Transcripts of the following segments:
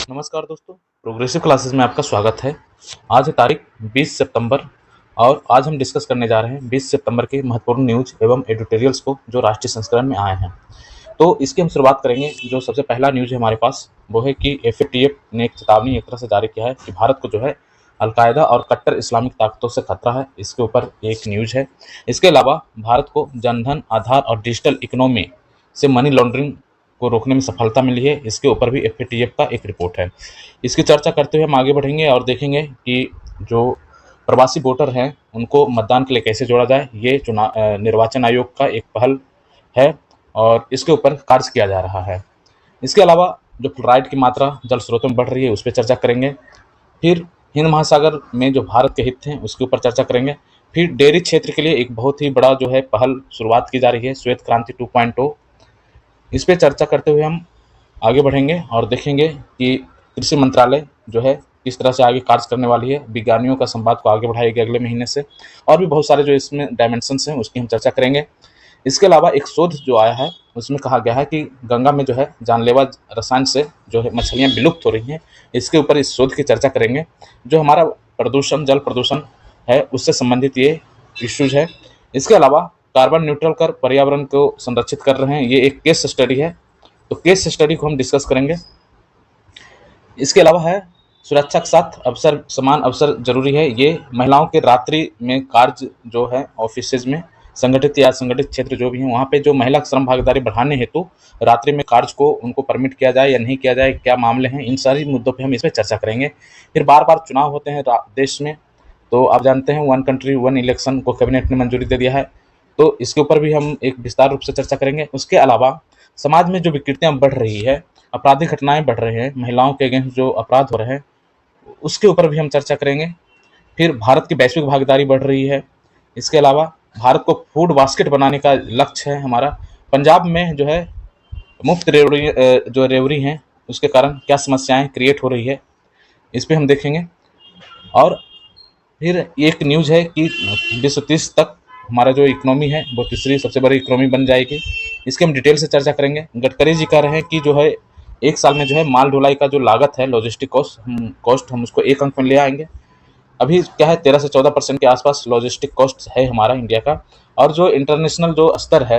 नमस्कार दोस्तों, progressive classes में आपका स्वागत है। आज है तारीख 20 सितंबर और आज हम डिस्कस करने जा रहे हैं 20 सितंबर के महत्वपूर्ण न्यूज एवं एडिटोरियल्स को जो राष्ट्रीय संस्करण में आए हैं। तो इसकी हम शुरुआत करेंगे। जो सबसे पहला न्यूज है हमारे पास वो है कि एफएटीएफ ने एक चेतावनी एक तरह से जारी किया है कि भारत को जो है अलकायदा और कट्टर इस्लामिक ताकतों से खतरा है। इसके ऊपर एक न्यूज है। इसके अलावा भारत को जनधन, आधार और डिजिटल इकोनॉमी से मनी लॉन्ड्रिंग को रोकने में सफलता मिली है। इसके ऊपर भी एफएटीएफ का एक रिपोर्ट है। इसकी चर्चा करते हुए हम आगे बढ़ेंगे और देखेंगे कि जो प्रवासी वोटर हैं उनको मतदान के लिए कैसे जोड़ा जाए। ये निर्वाचन आयोग का एक पहल है और इसके ऊपर कार्य किया जा रहा है। इसके अलावा जो फ्लोराइड की मात्रा जल स्रोतों में बढ़ रही है उस पर चर्चा करेंगे। फिर हिंद महासागर में जो भारत के हित हैं उसके ऊपर चर्चा करेंगे। फिर डेयरी क्षेत्र के लिए एक बहुत ही बड़ा जो है पहल शुरुआत की जा रही है, श्वेत क्रांति 2.0। इस पर चर्चा करते हुए हम आगे बढ़ेंगे और देखेंगे कि कृषि मंत्रालय जो है किस तरह से आगे कार्य करने वाली है। विज्ञानियों का संवाद को आगे बढ़ाएगी अगले महीने से, और भी बहुत सारे जो इसमें डायमेंशंस हैं उसकी हम चर्चा करेंगे। इसके अलावा एक शोध जो आया है उसमें कहा गया है कि गंगा में जो है जानलेवा रसायन से जो है मछलियाँ विलुप्त हो रही हैं। इसके ऊपर इस शोध की चर्चा करेंगे। जो हमारा प्रदूषण, जल प्रदूषण है उससे संबंधित ये इश्यूज है। इसके अलावा कार्बन न्यूट्रल कर पर्यावरण को संरक्षित कर रहे हैं, ये एक केस स्टडी है, तो केस स्टडी को हम डिस्कस करेंगे। इसके अलावा है सुरक्षा के साथ अवसर, समान अवसर जरूरी है। ये महिलाओं के रात्रि में कार्य जो है ऑफिसेज में संगठित या संगठित क्षेत्र जो भी हैं वहाँ पे जो महिला श्रम भागीदारी बढ़ाने हेतु रात्रि में कार्य को उनको परमिट किया जाए या नहीं किया जाए, क्या मामले हैं, इन सारी मुद्दों पे हम इसमें चर्चा करेंगे। फिर बार बार चुनाव होते हैं देश में, तो आप जानते हैं 1 कंट्री 1 इलेक्शन को कैबिनेट ने मंजूरी दे दिया है, तो इसके ऊपर भी हम एक विस्तार रूप से चर्चा करेंगे। उसके अलावा समाज में जो विकृतियाँ बढ़ रही है, आपराधिक घटनाएं बढ़ रही हैं, महिलाओं के अगेंस्ट जो अपराध हो रहे हैं उसके ऊपर भी हम चर्चा करेंगे। फिर भारत की वैश्विक भागीदारी बढ़ रही है। इसके अलावा भारत को फूड बास्केट बनाने का लक्ष्य है हमारा। पंजाब में जो है मुफ्त रेवड़ी हैं उसके कारण क्या समस्याएं क्रिएट हो रही है, इस पर हम देखेंगे। और फिर एक न्यूज़ है कि 2030 तक हमारा जो इकोनॉमी है वो तीसरी सबसे बड़ी इकोनॉमी बन जाएगी। इसके हम डिटेल से चर्चा करेंगे। गडकरी जी कह रहे हैं कि जो है एक साल में जो है माल ढुलाई का जो लागत है, लॉजिस्टिक कॉस्ट हम उसको 1 अंक में ले आएंगे। अभी क्या है 13 से 14% के आसपास लॉजिस्टिक कॉस्ट है हमारा इंडिया का, और जो इंटरनेशनल जो स्तर है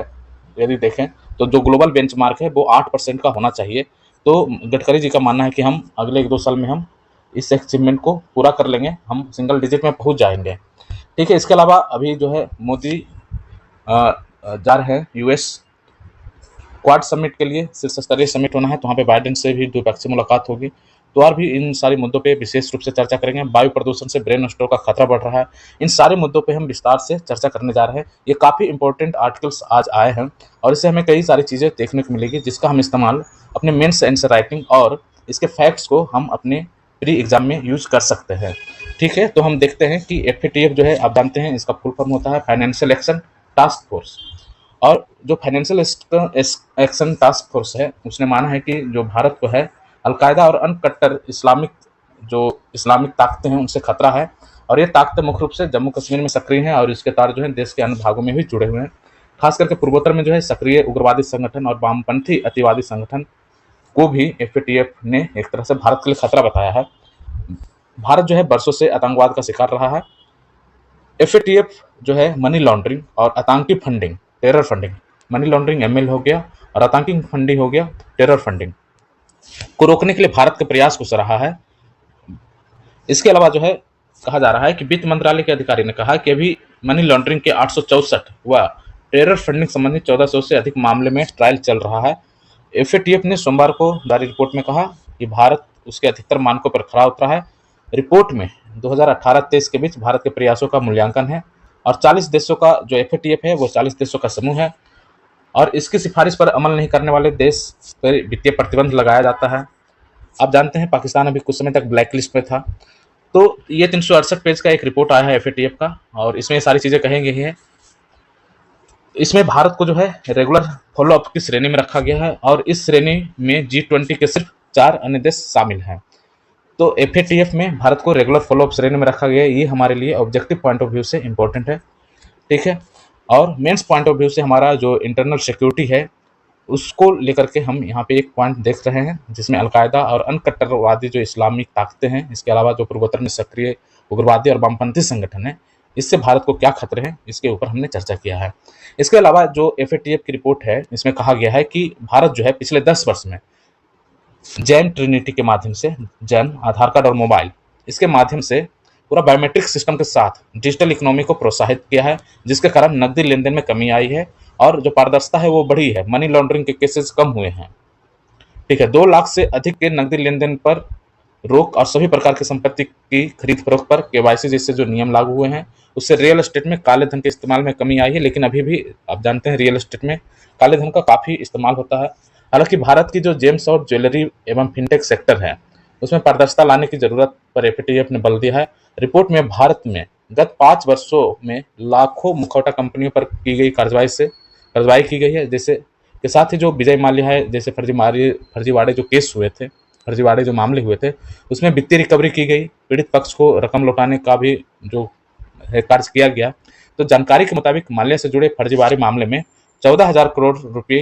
यदि देखें तो जो ग्लोबल बेंचमार्क है वो 8% का होना चाहिए। तो गडकरी जी का मानना है कि हम अगले 1-2 साल में हम इस अचीवमेंट को पूरा कर लेंगे, हम सिंगल डिजिट में पहुंच जाएंगे। ठीक है। इसके अलावा अभी जो है मोदी जा रहे हैं यूएस क्वाड समिट के लिए, शीर्ष स्तरीय समिट होना है, तो वहाँ पे बाइडेन से भी द्विपक्षीय मुलाकात होगी। तो और भी इन सारे मुद्दों पे विशेष रूप से चर्चा करेंगे। वायु प्रदूषण से ब्रेन स्ट्रोक का खतरा बढ़ रहा है, इन सारे मुद्दों पे हम विस्तार से चर्चा करने जा रहे हैं। ये काफ़ी इंपॉर्टेंट आर्टिकल्स आज आए हैं और इससे हमें कई सारी चीज़ें देखने को मिलेगी जिसका हम इस्तेमाल अपने मेंस आंसर राइटिंग और इसके फैक्ट्स को हम अपने प्री एग्जाम में यूज कर सकते हैं। ठीक है, तो हम देखते हैं कि एफएटीएफ जो है आप जानते हैं इसका फुल फॉर्म होता है फाइनेंशियल एक्शन टास्क फोर्स। और जो फाइनेंशियल एक्शन टास्क फोर्स है उसने माना है कि जो भारत को है अलकायदा और अन्य कट्टर इस्लामिक ताकतें हैं उनसे खतरा है, और ये ताकतें मुख्य रूप से जम्मू कश्मीर में सक्रिय हैं और इसके तार जो है देश के अन्य भागों में भी जुड़े हुए हैं। खास करके पूर्वोत्तर में जो है सक्रिय उग्रवादी संगठन और वामपंथी अतिवादी संगठन को भी एफएटीएफ ने एक तरह से भारत के लिए खतरा बताया है। भारत जो है वर्षों से आतंकवाद का शिकार रहा है। एफएटीएफ जो है मनी लॉन्ड्रिंग और आतंकी funding, terror funding, money laundering ML हो गया और आतंकी फंडिंग हो गया टेरर फंडिंग, को रोकने के लिए भारत के प्रयास को सराहा है। इसके अलावा जो है कहा जा रहा है कि वित्त मंत्रालय के अधिकारी ने कहा कि अभी मनी लॉन्ड्रिंग के 864 व टेरर फंडिंग संबंधी 1400 से अधिक मामले में ट्रायल चल रहा है। एफएटीएफ ने सोमवार को जारी रिपोर्ट में कहा कि भारत उसके अधिकतर मानकों पर खरा उतरा है। रिपोर्ट में 2018-23 के बीच भारत के प्रयासों का मूल्यांकन है और 40 देशों का जो एफएटीएफ है वो 40 देशों का समूह है और इसकी सिफारिश पर अमल नहीं करने वाले देश पर वित्तीय प्रतिबंध लगाया जाता है। आप जानते हैं पाकिस्तान अभी कुछ समय तक ब्लैक लिस्ट में था। तो ये 368 पेज का एक रिपोर्ट आया है एफएटीएफ का और इसमें सारी चीज़ें कहेंगे ही है। इसमें भारत को जो है रेगुलर फॉलोअप की श्रेणी में रखा गया है और इस श्रेणी में G20 के सिर्फ 4 अन्य देश शामिल हैं। तो एफएटीएफ में भारत को रेगुलर फॉलोअप श्रेणी में रखा गया है, ये हमारे लिए ऑब्जेक्टिव पॉइंट ऑफ व्यू से इंपॉर्टेंट है। ठीक है, और मेंस पॉइंट ऑफ व्यू से हमारा जो इंटरनल सिक्योरिटी है उसको लेकर के हम यहाँ पे एक पॉइंट देख रहे हैं, जिसमें अलकायदा और अन्य कट्टरवादी जो इस्लामिक ताकतें हैं, इसके अलावा जो पूर्वोत्तर में सक्रिय उग्रवादी और वामपंथी संगठन है, इससे भारत को क्या खतरे हैं, इसके ऊपर हमने चर्चा किया है। इसके अलावा जो एफएटीएफ की रिपोर्ट है, इसमें कहा गया है कि भारत जो है पिछले 10 वर्ष में जैन ट्रिनिटी के माध्यम से, जैन आधार कार्ड और मोबाइल, इसके माध्यम से पूरा बायोमेट्रिक सिस्टम के साथ डिजिटल इकोनॉमी को प्रोत्साहित किया है, जिसके कारण नकदी लेन देन में कमी आई है और जो पारदर्शिता है वो बढ़ी है, मनी लॉन्ड्रिंग के केसेस कम हुए हैं। ठीक है, 2 लाख से अधिक के नकदी लेन देन पर रोक और सभी प्रकार की संपत्ति की खरीद फरोख्त पर केवाईसी जैसे जो नियम लागू हुए हैं, उससे रियल एस्टेट में काले धन के इस्तेमाल में कमी आई है। लेकिन अभी भी आप जानते हैं रियल एस्टेट में काले धन का काफी इस्तेमाल होता है। हालांकि भारत की जो जेम्स और ज्वेलरी एवं फिनटेक सेक्टर है, उसमें पारदर्शिता लाने की जरूरत पर एफएटीएफ ने बल दिया है। रिपोर्ट में भारत में गत 5 वर्षों में लाखों मुखौटा कंपनियों पर की गई कार्रवाई की गई है, जैसे के साथ ही जो विजय माल्या है, जैसे फर्जीवाड़े जो केस हुए थे, फर्जीवाड़े जो मामले हुए थे, उसमें वित्तीय रिकवरी की गई, पीड़ित पक्ष को रकम लौटाने का भी जो है कार्य किया गया। तो जानकारी के मुताबिक माल्या से जुड़े फर्जीवाड़े मामले में 14,000 करोड़ रुपए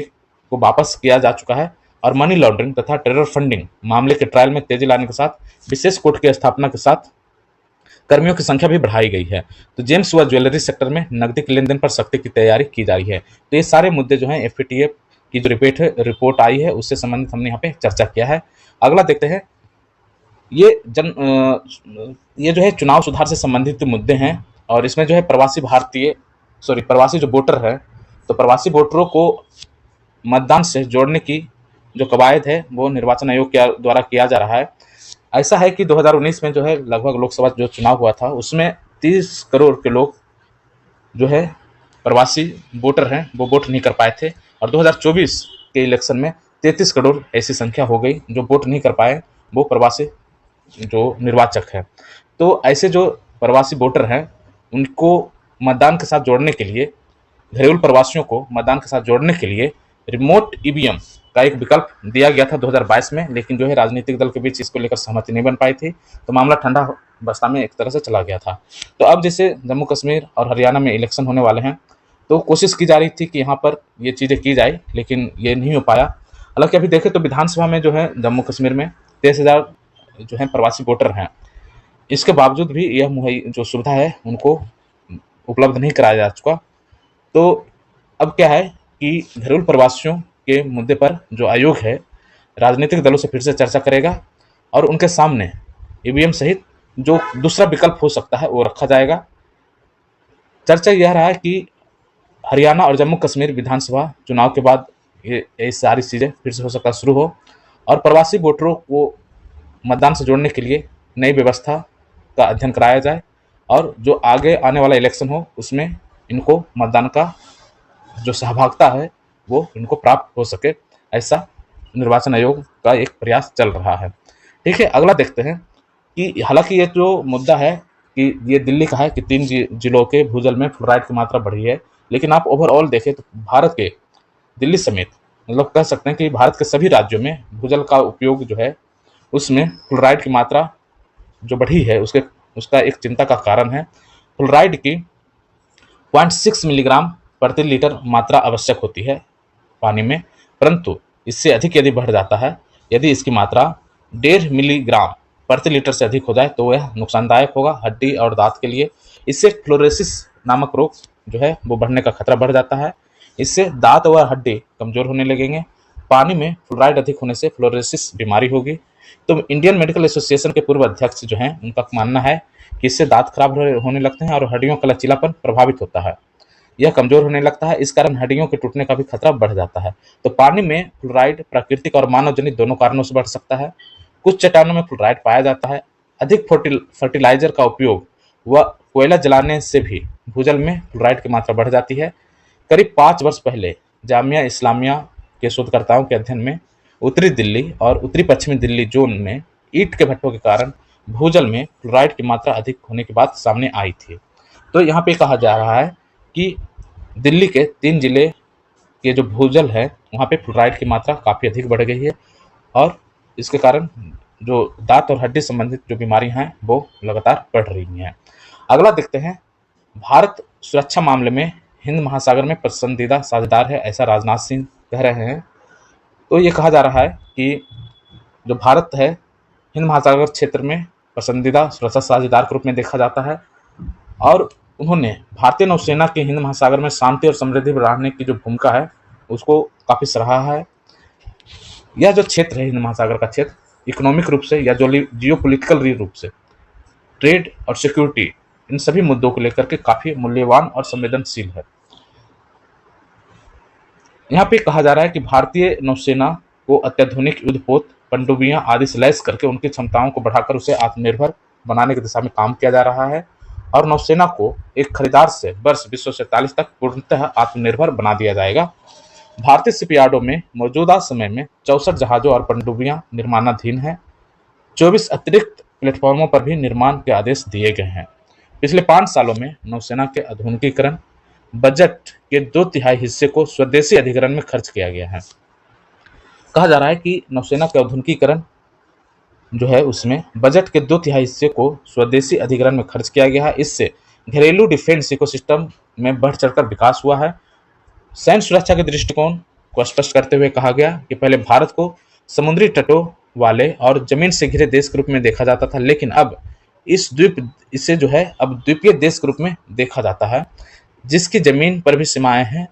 को वापस किया जा चुका है और मनी लॉन्ड्रिंग तथा टेरर फंडिंग मामले के ट्रायल में तेजी लाने के साथ विशेष कोर्ट की स्थापना के साथ कर्मियों की संख्या भी बढ़ाई गई है। तो जेम्स व ज्वेलरी सेक्टर में नकदी के लेन देन पर सख्ती की तैयारी की जा रही है। तो ये सारे मुद्दे जो हैं एफएटीएफ की जो रिपोर्ट आई है उससे संबंधित हमने यहाँ पे चर्चा किया है। अगला देखते हैं, ये जो है चुनाव सुधार से संबंधित मुद्दे हैं और इसमें जो है प्रवासी जो वोटर है, तो प्रवासी वोटरों को मतदान से जोड़ने की जो कवायद है वो निर्वाचन आयोग के द्वारा किया जा रहा है। ऐसा है कि 2019 में जो है लगभग लोकसभा जो चुनाव हुआ था उसमें 30 करोड़ के लोग जो है प्रवासी वोटर हैं वो वोट नहीं कर पाए थे और 2024 के इलेक्शन में 33 करोड़ ऐसी संख्या हो गई जो वोट नहीं कर पाए, वो प्रवासी जो निर्वाचक है। तो ऐसे जो प्रवासी वोटर हैं उनको मतदान के साथ जोड़ने के लिए, घरेलू प्रवासियों को मतदान के साथ जोड़ने के लिए रिमोट ईवीएम का एक विकल्प दिया गया था 2022 में, लेकिन जो है राजनीतिक दल के बीच इसको लेकर सहमति नहीं बन पाई थी, तो मामला ठंडा अवस्था में एक तरह से चला गया था। तो अब जैसे जम्मू कश्मीर और हरियाणा में इलेक्शन होने वाले हैं, तो कोशिश की जा रही थी कि यहाँ पर ये चीज़ें की जाए, लेकिन ये नहीं हो पाया। हालांकि अभी देखें तो विधानसभा में जो है जम्मू कश्मीर में 23,000 जो है प्रवासी वोटर हैं, इसके बावजूद भी यह जो सुविधा है उनको उपलब्ध नहीं कराया जा चुका। तो अब क्या है कि घरेलू प्रवासियों के मुद्दे पर जो आयोग है राजनीतिक दलों से फिर से चर्चा करेगा और उनके सामने ईवीएम सहित जो दूसरा विकल्प हो सकता है वो रखा जाएगा। चर्चा यह रहा है कि हरियाणा और जम्मू कश्मीर विधानसभा चुनाव के बाद ये सारी चीज़ें फिर से हो सकता शुरू हो और प्रवासी वोटरों को मतदान से जोड़ने के लिए नई व्यवस्था का अध्ययन कराया जाए और जो आगे आने वाला इलेक्शन हो उसमें इनको मतदान का जो सहभागिता है वो इनको प्राप्त हो सके, ऐसा निर्वाचन आयोग का एक प्रयास चल रहा है। ठीक है, अगला देखते हैं कि हालांकि ये जो मुद्दा है कि ये दिल्ली का है कि 3 जिलों के भूजल में फ्लोराइड की मात्रा बढ़ी है, लेकिन आप ओवरऑल देखें तो भारत के दिल्ली समेत मतलब कह सकते हैं कि भारत के सभी राज्यों में भूजल का उपयोग जो है उसमें फ्लोराइड की मात्रा जो बढ़ी है उसका एक चिंता का कारण है। फ्लोराइड की 0.6 मिलीग्राम प्रति लीटर मात्रा आवश्यक होती है पानी में, परंतु इससे अधिक यदि बढ़ जाता है, यदि इसकी मात्रा 1.5 मिलीग्राम प्रति लीटर से अधिक हो जाए तो वह नुकसानदायक होगा हड्डी और दांत के लिए। इससे फ्लोरोसिस नामक रोग जो है वो बढ़ने का खतरा बढ़ जाता है। इससे दांत व हड्डी कमजोर होने लगेंगे। पानी में फ्लोराइड अधिक होने से फ्लोरोसिस बीमारी होगी। तो इंडियन मेडिकल एसोसिएशन के पूर्व अध्यक्ष जो हैं उनका मानना है कि इससे दांत खराब होने लगते हैं और हड्डियों का लचीलापन प्रभावित होता है, यह कमजोर होने लगता है। इस कारण हड्डियों के टूटने का भी खतरा बढ़ जाता है। तो पानी में फ्लोराइड प्राकृतिक और मानव जनित दोनों कारणों से बढ़ सकता है। कुछ चट्टानों में फ्लोराइड पाया जाता है। अधिक फर्टिलाइजर का उपयोग व कोयला जलाने से भी भूजल में फ्लोराइड की मात्रा बढ़ जाती है। करीब 5 वर्ष पहले जामिया इस्लामिया के शोधकर्ताओं के अध्ययन में उत्तरी दिल्ली और उत्तरी पश्चिमी दिल्ली जोन में ईंट के भट्टों के कारण भूजल में फ्लोराइड की मात्रा अधिक होने की बात सामने आई थी। तो यहाँ पे कहा जा रहा है कि दिल्ली के 3 जिले के जो भूजल है वहाँ पे फ्लोराइड की मात्रा काफ़ी अधिक बढ़ गई है और इसके कारण जो दांत और हड्डी संबंधित जो बीमारियां हैं वो लगातार बढ़ रही हैं। अगला देखते हैं, भारत सुरक्षा मामले में हिंद महासागर में पसंदीदा साझेदार है, ऐसा राजनाथ सिंह कह रहे हैं। तो ये कहा जा रहा है कि जो भारत है हिंद महासागर क्षेत्र में पसंदीदा सुरक्षा साझेदार के रूप में देखा जाता है, और उन्होंने भारतीय नौसेना की हिंद महासागर में शांति और समृद्धि बढ़ाने की जो भूमिका है उसको काफ़ी सराहा है। यह जो क्षेत्र है हिंद महासागर का क्षेत्र, इकोनॉमिक रूप से या जो जियो पोलिटिकल रूप से, ट्रेड और सिक्योरिटी, इन सभी मुद्दों को लेकर के काफ़ी मूल्यवान और संवेदनशील है। यहाँ पे कहा जा रहा है कि भारतीय नौसेना को अत्याधुनिक युद्धपोत, पनडुब्बियां आदि से लैस करके उनकी क्षमताओं को बढ़ाकर उसे आत्मनिर्भर बनाने की दिशा में काम किया जा रहा है, और नौसेना को एक खरीदार से वर्ष 2047 तक पूर्णतः आत्मनिर्भर बना दिया जाएगा। भारतीय शिपयार्डों में मौजूदा समय में 64 जहाजों और पनडुब्बियां निर्माणाधीन हैं। 24 अतिरिक्त प्लेटफॉर्मों पर भी निर्माण के आदेश दिए गए हैं। पिछले 5 सालों में नौसेना के आधुनिकीकरण बजट के 2/3 हिस्से को स्वदेशी अधिग्रहण में खर्च किया गया है। कहा जा रहा है कि नौसेना के आधुनिकीकरण जो है उसमें बजट के 2/3 हिस्से को स्वदेशी अधिग्रहण में खर्च किया गया है। इससे घरेलू डिफेंस इकोसिस्टम में बढ़ चढ़कर विकास हुआ है। सैन्य सुरक्षा के दृष्टिकोण को स्पष्ट करते हुए कहा गया कि पहले भारत को समुद्री तटों वाले और जमीन से घिरे देश के रूप में देखा जाता था, लेकिन अब इसे जो है अब द्वीपीय देश के रूप में देखा जाता है, जिसकी जमीन पर भी सीमाएं हैं।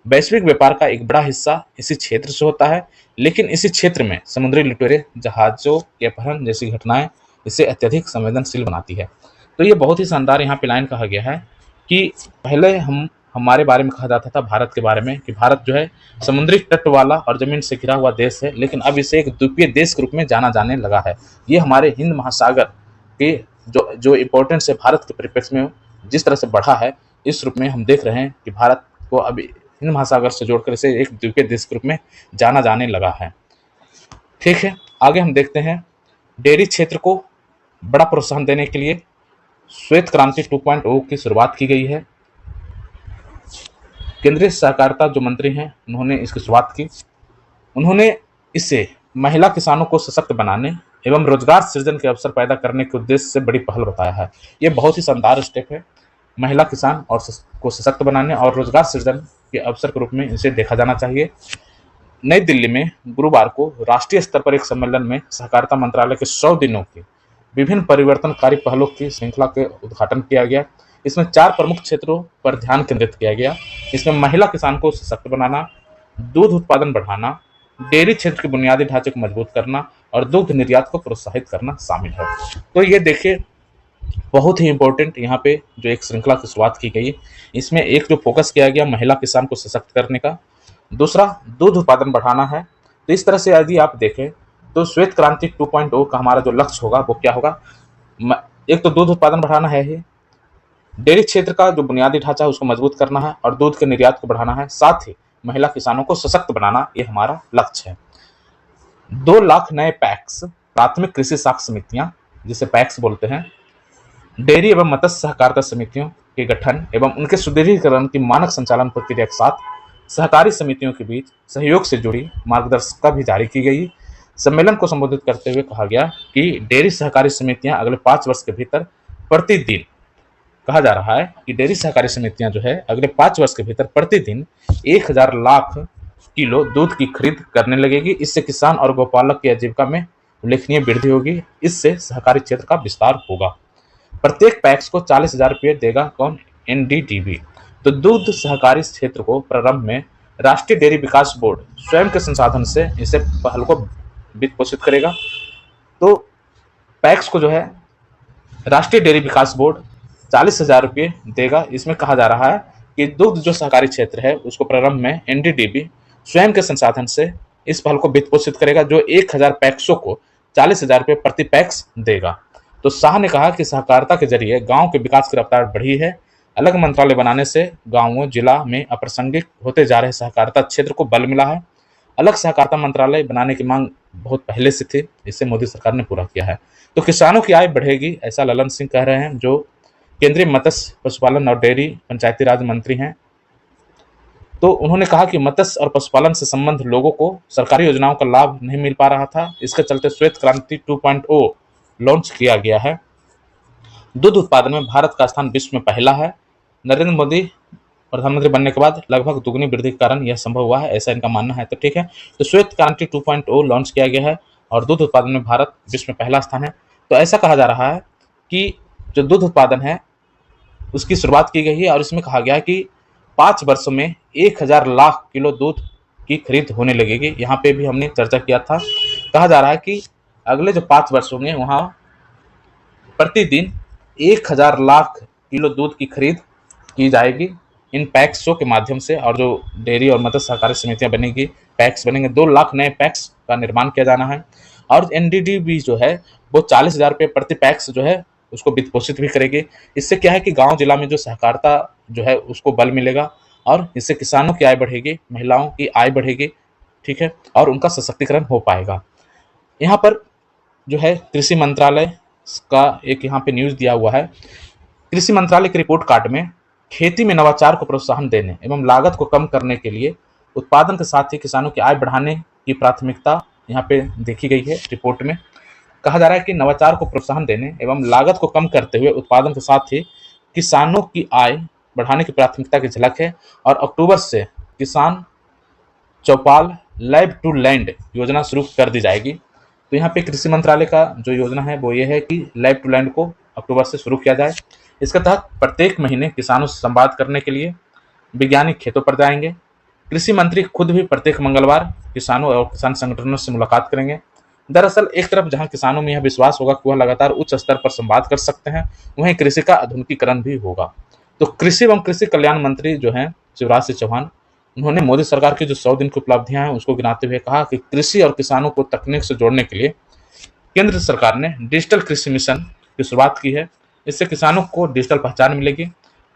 वैश्विक व्यापार का एक बड़ा हिस्सा इसी क्षेत्र से होता है, लेकिन इसी क्षेत्र में समुद्री लुटेरे, जहाजों के अपहरण जैसी घटनाएं इसे अत्यधिक संवेदनशील बनाती है। तो ये बहुत ही शानदार यहाँ पे लाइन कहा गया है कि पहले हमारे बारे में कहा जाता था भारत के बारे में कि भारत जो है समुद्री तट वाला और जमीन से घिरा हुआ देश है, लेकिन अब इसे एक द्वीपीय देश के रूप में जाना जाने लगा है। ये हमारे हिंद महासागर के जो इम्पोर्टेंस है भारत के परिप्रेक्ष्य में जिस तरह से बढ़ा है, इस रूप में हम देख रहे हैं कि भारत को अभी हिंद महासागर से जोड़कर इसे एक द्वीपीय देश के रूप में जाना जाने लगा है। ठीक है, आगे हम देखते हैं। डेयरी क्षेत्र को बड़ा प्रोत्साहन देने के लिए श्वेत क्रांति 2.0 की शुरुआत की गई है। केंद्रीय सहकारिता जो मंत्री हैं उन्होंने इसकी शुरुआत की। उन्होंने इसे महिला किसानों को सशक्त बनाने एवं रोजगार सृजन के अवसर पैदा करने के उद्देश्य से बड़ी पहल बताया है। ये बहुत ही शानदार स्टेप है। महिला किसान और को सशक्त बनाने और रोजगार सृजन के अवसर के रूप में इसे देखा जाना चाहिए। नई दिल्ली में गुरुवार को राष्ट्रीय स्तर पर एक सम्मेलन में सहकारिता मंत्रालय के 100 दिनों की विभिन्न परिवर्तनकारी पहलों की श्रृंखला के उद्घाटन किया गया। इसमें 4 प्रमुख क्षेत्रों पर ध्यान केंद्रित किया गया। इसमें महिला किसान को सशक्त बनाना, दूध उत्पादन बढ़ाना, डेयरी क्षेत्र के बुनियादी ढांचे को मजबूत करना और दुग्ध निर्यात को प्रोत्साहित करना शामिल है। तो ये देखिए बहुत ही इंपॉर्टेंट यहाँ पे जो एक श्रृंखला की शुरुआत की गई, इसमें एक जो फोकस किया गया महिला किसान को सशक्त करने का, दूसरा दूध उत्पादन बढ़ाना है। तो इस तरह से यदि आप देखें तो श्वेत क्रांति 2.0 का हमारा जो लक्ष्य होगा वो क्या होगा, एक तो दूध उत्पादन बढ़ाना है ही, डेयरी क्षेत्र का जो बुनियादी ढांचा है उसको मजबूत करना है और दूध के निर्यात को बढ़ाना है, साथ ही महिला किसानों को सशक्त बनाना, ये हमारा लक्ष्य है। 2 लाख नए पैक्स, प्राथमिक कृषि साख समितियां जिसे पैक्स बोलते हैं, डेयरी एवं मत्स्य सहकारिता समितियों के गठन एवं उनके सुदृढ़ीकरण की मानक संचालन प्रक्रिया के साथ सहकारी समितियों के बीच सहयोग से जुड़ी मार्गदर्शिका भी जारी की गई। सम्मेलन को संबोधित करते हुए कहा गया कि डेयरी सहकारी समितियां अगले 5 वर्ष के भीतर प्रतिदिन, कहा जा रहा है कि डेयरी सहकारी समितियां जो है अगले 5 वर्ष के भीतर प्रतिदिन 1000 लाख किलो दूध की खरीद करने लगेगी। इससे किसान और गौपालक की आजीविका में उल्लेखनीय वृद्धि होगी। इससे सहकारी क्षेत्र का विस्तार होगा। प्रत्येक पैक्स को 40,000 रुपये देगा कौन, एनडीडीबी। तो दूध सहकारी क्षेत्र को प्रारंभ में राष्ट्रीय डेयरी विकास बोर्ड स्वयं के संसाधन से इसे पहल को वित्त पोषित करेगा। तो पैक्स को जो है राष्ट्रीय डेयरी विकास बोर्ड 40,000 रुपये देगा। इसमें कहा जा रहा है कि दुग्ध जो सहकारी क्षेत्र है उसको प्रारंभ में एनडीडीबी स्वयं के संसाधन से इस पहल को वित्त पोषित करेगा, जो 1000 पैक्सों को 40,000 रुपये प्रति पैक्स देगा। तो शाह ने कहा कि सहकारिता के जरिए गांव के विकास की रफ्तार बढ़ी है। अलग मंत्रालय बनाने से गांवों जिला में अप्रासंगिक होते जा रहे सहकारिता क्षेत्र को बल मिला है। अलग सहकारिता मंत्रालय बनाने की मांग बहुत पहले से थी, इसे मोदी सरकार ने पूरा किया है। तो किसानों की आय बढ़ेगी, ऐसा ललन सिंह कह रहे हैं जो केंद्रीय मत्स्य पशुपालन और डेयरी पंचायती राज मंत्री हैं। तो उन्होंने कहा कि मत्स्य और पशुपालन से संबंध लोगों को सरकारी योजनाओं का लाभ नहीं मिल पा रहा था, इसके चलते श्वेत क्रांति 2.0 लॉन्च किया गया है। दूध उत्पादन में भारत का स्थान विश्व में पहला है। नरेंद्र मोदी प्रधानमंत्री बनने के बाद लगभग दुगनी वृद्धि के कारण यह संभव हुआ है, ऐसा इनका मानना है। तो ठीक है, तो श्वेत क्रांति 2.0 लॉन्च किया गया है और दूध उत्पादन में भारत विश्व में पहला स्थान है। तो ऐसा कहा जा रहा है कि जो दूध उत्पादन है उसकी शुरुआत की गई है और इसमें कहा गया है कि 5 वर्षों में 1000 लाख किलो दूध की खरीद होने लगेगी। यहाँ पे भी हमने चर्चा किया था, कहा जा रहा है कि अगले जो 5 वर्ष होंगे वहाँ प्रतिदिन 1000 लाख किलो दूध की खरीद की जाएगी इन पैक्सों के माध्यम से। और जो डेयरी और मत्स्य सहकारी समितियां बनेगी, पैक्स बनेंगे, 2 लाख नए पैक्स का निर्माण किया जाना है। और एनडीडी भी जो है वो 40,000 रुपये प्रति पैक्स जो है उसको वित्त पोषित भी करेगी। इससे क्या है कि गांव जिला में जो सहकारिता जो है उसको बल मिलेगा और इससे किसानों की आय बढ़ेगी, महिलाओं की आय बढ़ेगी, ठीक है, और उनका सशक्तिकरण हो पाएगा। यहाँ पर जो है कृषि मंत्रालय का एक यहाँ पे न्यूज़ दिया हुआ है। कृषि मंत्रालय के रिपोर्ट कार्ड में खेती में नवाचार को प्रोत्साहन देने एवं लागत को कम करने के लिए उत्पादन के साथ ही किसानों की आय बढ़ाने की प्राथमिकता यहाँ पे देखी गई है। रिपोर्ट में कहा जा रहा है कि नवाचार को प्रोत्साहन देने एवं लागत को कम करते हुए उत्पादन के साथ ही किसानों की आय बढ़ाने की प्राथमिकता की झलक है। और अक्टूबर से किसान चौपाल लैब टू लैंड योजना शुरू कर दी जाएगी। तो यहाँ पे कृषि मंत्रालय का जो योजना है वो ये है कि लैब टू लैंड को अक्टूबर से शुरू किया जाए। इसके तहत प्रत्येक महीने किसानों से संवाद करने के लिए वैज्ञानिक खेतों पर जाएंगे। कृषि मंत्री खुद भी प्रत्येक मंगलवार किसानों और किसान संगठनों से मुलाकात करेंगे। दरअसल एक तरफ जहां किसानों में यह विश्वास होगा कि वह लगातार उच्च स्तर पर संवाद कर सकते हैं, वहीं कृषि का आधुनिकीकरण भी होगा। तो कृषि एवं कृषि कल्याण मंत्री जो हैं शिवराज सिंह चौहान, उन्होंने मोदी सरकार की जो 100 दिन की उपलब्धियां हैं उसको गिनाते हुए कहा कि कृषि और किसानों को तकनीक से जोड़ने के लिए केंद्र सरकार ने डिजिटल कृषि मिशन की शुरुआत की है। इससे किसानों को डिजिटल पहचान मिलेगी।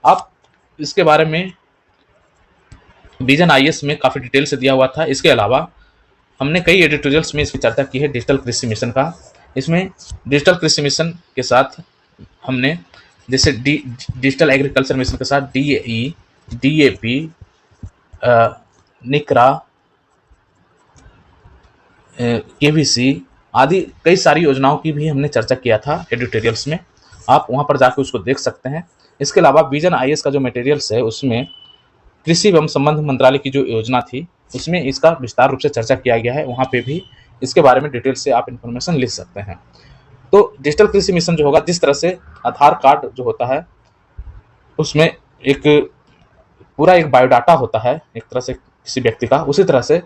आप इसके बारे में विजन आईएएस में काफ़ी डिटेल से दिया हुआ था। इसके अलावा हमने कई एडिटोरियल्स में इसकी चर्चा की है डिजिटल कृषि मिशन का। इसमें डिजिटल कृषि मिशन के साथ हमने जैसे डिजिटल एग्रीकल्चर मिशन के साथ डीएई, डीएपी, निकरा, केवीसी आदि कई सारी योजनाओं की भी हमने चर्चा किया था एडिटोरियल्स में। आप वहां पर जाकर उसको देख सकते हैं। इसके अलावा विजन आईएएस का जो मटेरियल्स है उसमें कृषि एवं संबंध मंत्रालय की जो योजना थी उसमें इसका विस्तार रूप से चर्चा किया गया है। वहाँ पे भी इसके बारे में डिटेल से आप इन्फॉर्मेशन ले सकते हैं। तो डिजिटल कृषि मिशन जो होगा, जिस तरह से आधार कार्ड जो होता है उसमें एक पूरा एक बायोडाटा होता है एक तरह से किसी व्यक्ति का, उसी तरह से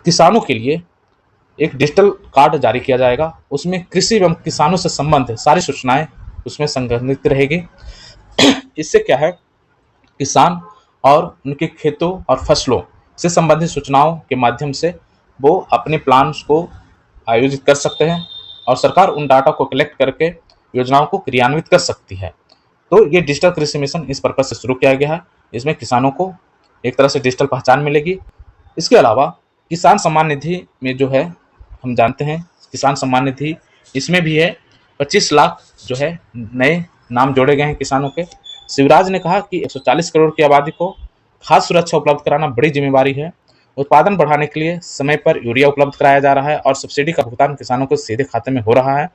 किसानों के लिए एक डिजिटल कार्ड जारी किया जाएगा। उसमें कृषि एवं किसानों से संबंधित सारी सूचनाएं उसमें संग्रहित रहेगी। इससे क्या है, किसान और उनके खेतों और फसलों से संबंधित सूचनाओं के माध्यम से वो अपने प्लान्स को आयोजित कर सकते हैं और सरकार उन डाटा को कलेक्ट करके योजनाओं को क्रियान्वित कर सकती है। तो ये डिजिटल कृषि मिशन इस पर्पज से शुरू किया गया है। इसमें किसानों को एक तरह से डिजिटल पहचान मिलेगी। इसके अलावा किसान सम्मान निधि में जो है, हम जानते हैं किसान सम्मान निधि, इसमें भी है 25 लाख जो है नए नाम जोड़े गए हैं किसानों के। शिवराज ने कहा कि 140 करोड़ की आबादी को खाद्य सुरक्षा उपलब्ध कराना बड़ी जिम्मेवारी है। उत्पादन बढ़ाने के लिए समय पर यूरिया उपलब्ध कराया जा रहा है और सब्सिडी का भुगतान किसानों को सीधे खाते में हो रहा है।